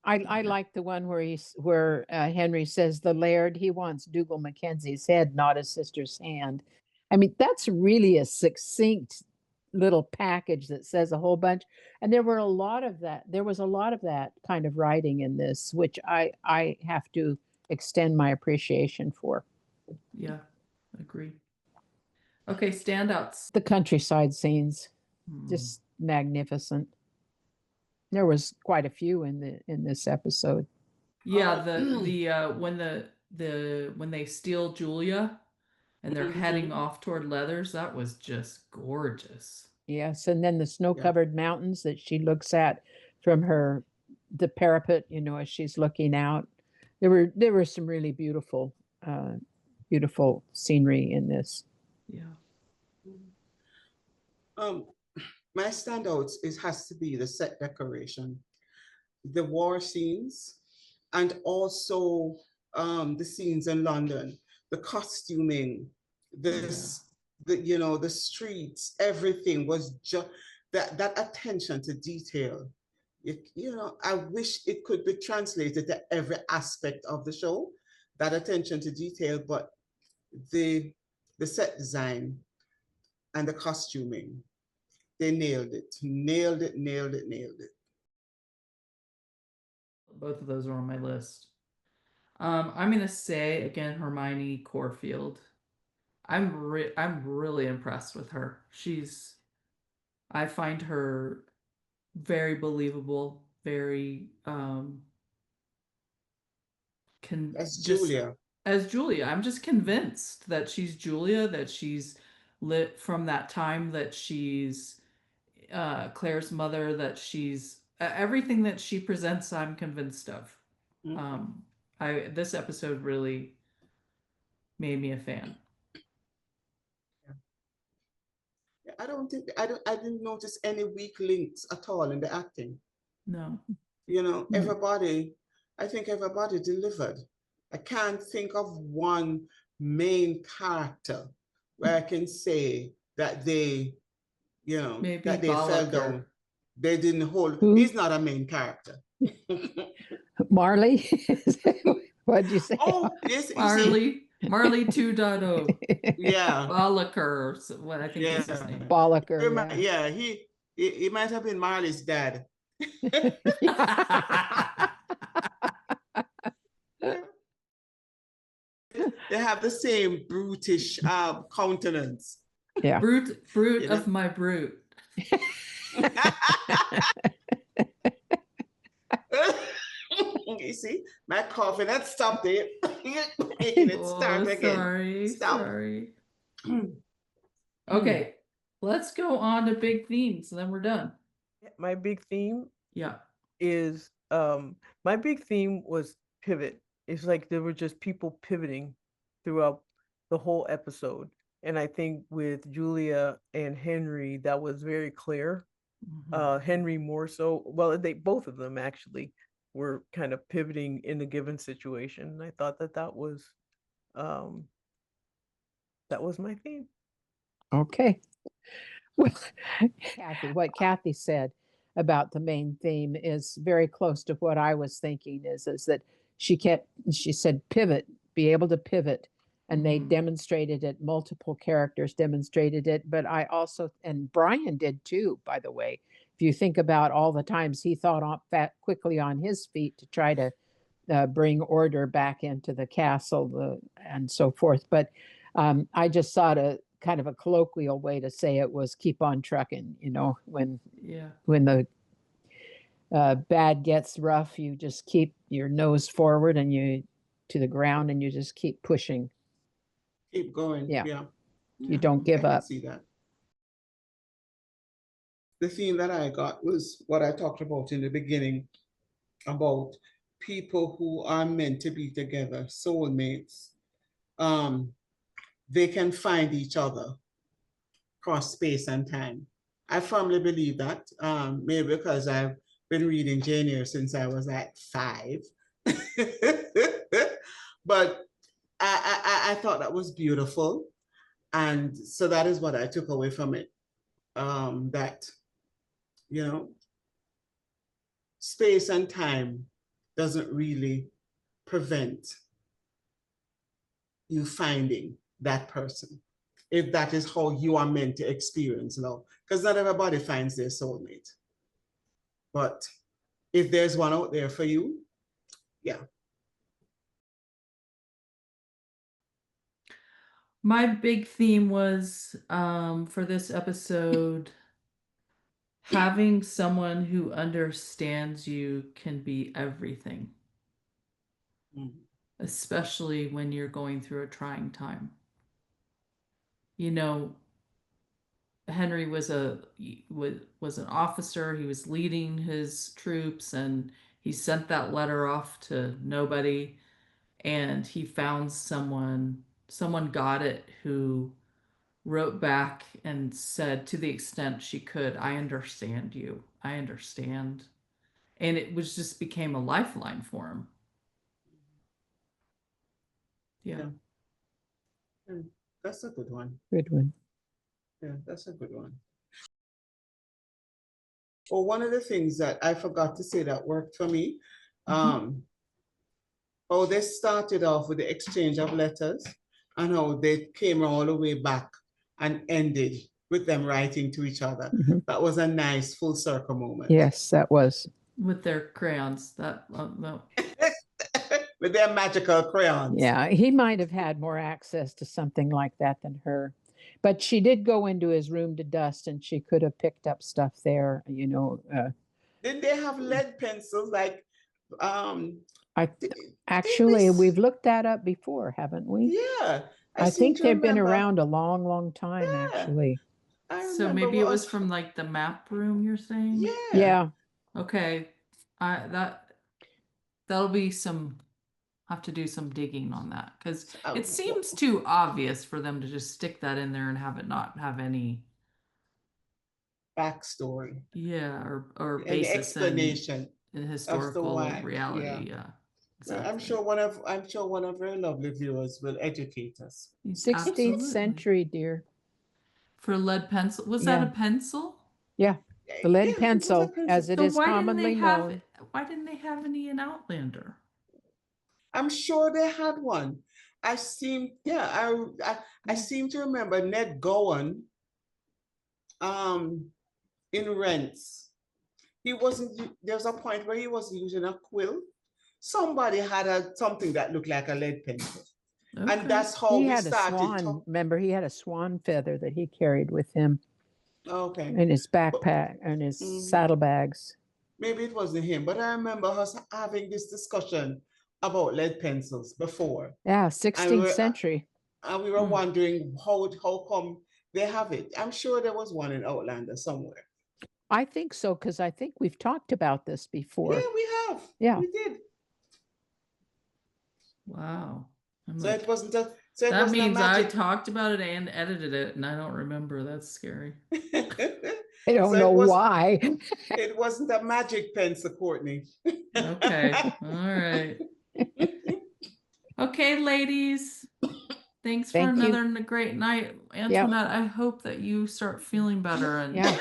I like the one where Henry says the laird, he wants Dougal Mackenzie's head, not his sister's hand. I mean, that's really a succinct little package that says a whole bunch. And there was a lot of that kind of writing in this, which I have to extend my appreciation for. Yeah, agree. Okay, standouts. The countryside scenes, just magnificent. There was quite a few in this episode. Yeah, the when they steal Julia and they're heading off toward Leathers, that was just gorgeous. Yes, and then the snow-covered mountains that she looks at from the parapet, as she's looking out. There were some really beautiful scenery in this. Yeah. My standouts has to be the set decoration, the war scenes, and also the scenes in London, the costuming, the streets, everything was just that attention to detail. I wish it could be translated to every aspect of the show, that attention to detail, but the set design and the costuming, they nailed it. Both of those are on my list. I'm gonna say again Hermione Corfield. I'm really impressed with her. I find her very believable, very As Julia. As Julia. I'm just convinced that she's Julia, that she's lit from that time, that she's Claire's mother, that she's everything that she presents, I'm convinced of. This episode really made me a fan. Yeah, I didn't notice any weak links at all in the acting. No. I think everybody delivered. I can't think of one main character where I can say that they, Maybe that they fell down. Bolliker. They didn't hold. Who? He's not a main character. Marley? What'd you say? Oh, yes, Marley 2.0. yeah. Bolliker, what I think is his name. Bolliker, yeah. He might have been Marley's dad. They have the same brutish countenance. Yeah. Brute of my brute. You see, my coughing had stopped it. Making it start again. Sorry. Okay, let's go on to big themes, and then we're done. My big theme is my big theme was pivot. It's like there were just people pivoting throughout the whole episode. And I think with Julia and Henry, that was very clear. Henry more so. Well, both of them actually were kind of pivoting in a given situation. And I thought that was my theme. Okay. Well, what Kathy said about the main theme is very close to what I was thinking is that she said pivot, be able to pivot. And they demonstrated it, multiple characters demonstrated it. But I also, and Brian did too, by the way. If you think about all the times he thought quickly on his feet to try to bring order back into the castle and so forth. But I just thought kind of a colloquial way to say it was keep on trucking, when the bad gets rough, you just keep your nose forward and you to the ground and you just keep pushing. Keep going. Yeah. You don't give up. See that. The theme that I got was what I talked about in the beginning about people who are meant to be together, soulmates. They can find each other across space and time. I firmly believe that, maybe because I've been reading Jane Eyre since I was like 5. But I thought that was beautiful. And so that is what I took away from it. That, space and time doesn't really prevent you finding that person, if that is how you are meant to experience love. Because not everybody finds their soulmate. But if there's one out there for you, yeah. My big theme was for this episode, having someone who understands you can be everything, especially when you're going through a trying time. Henry was an officer. He was leading his troops, and he sent that letter off to nobody, and he found someone got it, who wrote back and said, to the extent she could, I understand you. I understand. And it became a lifeline for him. Yeah. That's a good one. Good one. Yeah, that's a good one. Well, one of the things that I forgot to say that worked for me, they started off with the exchange of letters and how they came all the way back and ended with them writing to each other. That was a nice full circle moment. Yes, that was. With their crayons. With their magical crayons. Yeah, he might have had more access to something like that than her. But she did go into his room to dust, and she could have picked up stuff there, Didn't they have lead pencils? Like, we've looked that up before, haven't we? Yeah. I think they've been around a long, long time, actually. I So remember maybe it what was was. from like the map room you're saying? Yeah. Yeah. Okay. That'll be some have to do some digging on that because it seems too obvious for them to just stick that in there and have it not have any Backstory or and the basis explanation in of the historical WAK. Yeah. reality. Yeah. Well, Exactly. I'm sure one of our lovely viewers will educate us. 16th Absolutely. century, dear. For lead pencil. Was that Yeah. a pencil? Yeah. The lead Yeah, it was a pencil, as pencil. it So is commonly known. why didn't they have any in Outlander? I'm sure they had one. I seem, yeah, I seem to remember Ned Gowan, um, in Rents. He wasn't. There was a point where he was using a quill. Somebody had something that looked like a lead pencil, and Okay. that's how He we had a started. swan. Remember, he had a swan feather that he carried with him Okay, in his but backpack and his mhm, saddlebags. maybe it wasn't him, but I remember us having this discussion about lead pencils before, Yeah, and 16th century. we were Hmm. wondering how come they have it. I'm sure there was one in Outlander somewhere. I think so, because I think we've talked about this Yeah, before. we have. Yeah. We did. Wow. So it wasn't a. So it That wasn't a means I magic. talked about it and edited it, and I don't remember. That's scary. I don't So know why. it wasn't a magic pencil, Courtney. Okay. All right. Okay, ladies. Thanks for Thank you. another great night. Yep. Antoinette, I hope that you start feeling better and Yeah.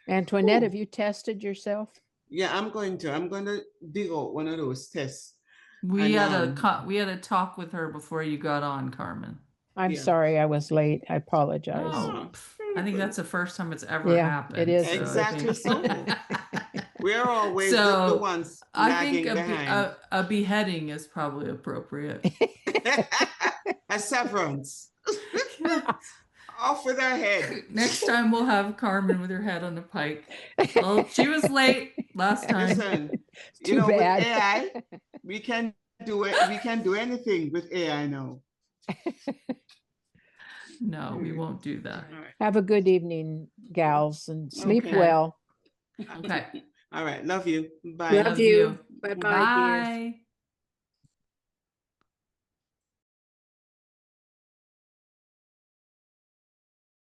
Antoinette, have Ooh. you tested yourself? Yeah, I'm going to dig out one of those tests. we And had a talk with her before you got on, Carmen. I'm yeah. sorry I was late. I apologize. Oh, I think that's the first time it's ever Yeah, it happened. is. So Exactly so. We're always the so ones I think lagging behind. a beheading is probably appropriate. A severance. Yeah. Off with our head. Next time we'll have Carmen with her head on a pike. Well, she was late last time. Listen, Too with bad. AI, we can do it. We can do anything with AI now. No, we won't do that. All right. Have a good evening, gals, and sleep Okay. well. Okay. All right. Love you. Bye. Love you. Bye-bye, dear. Bye.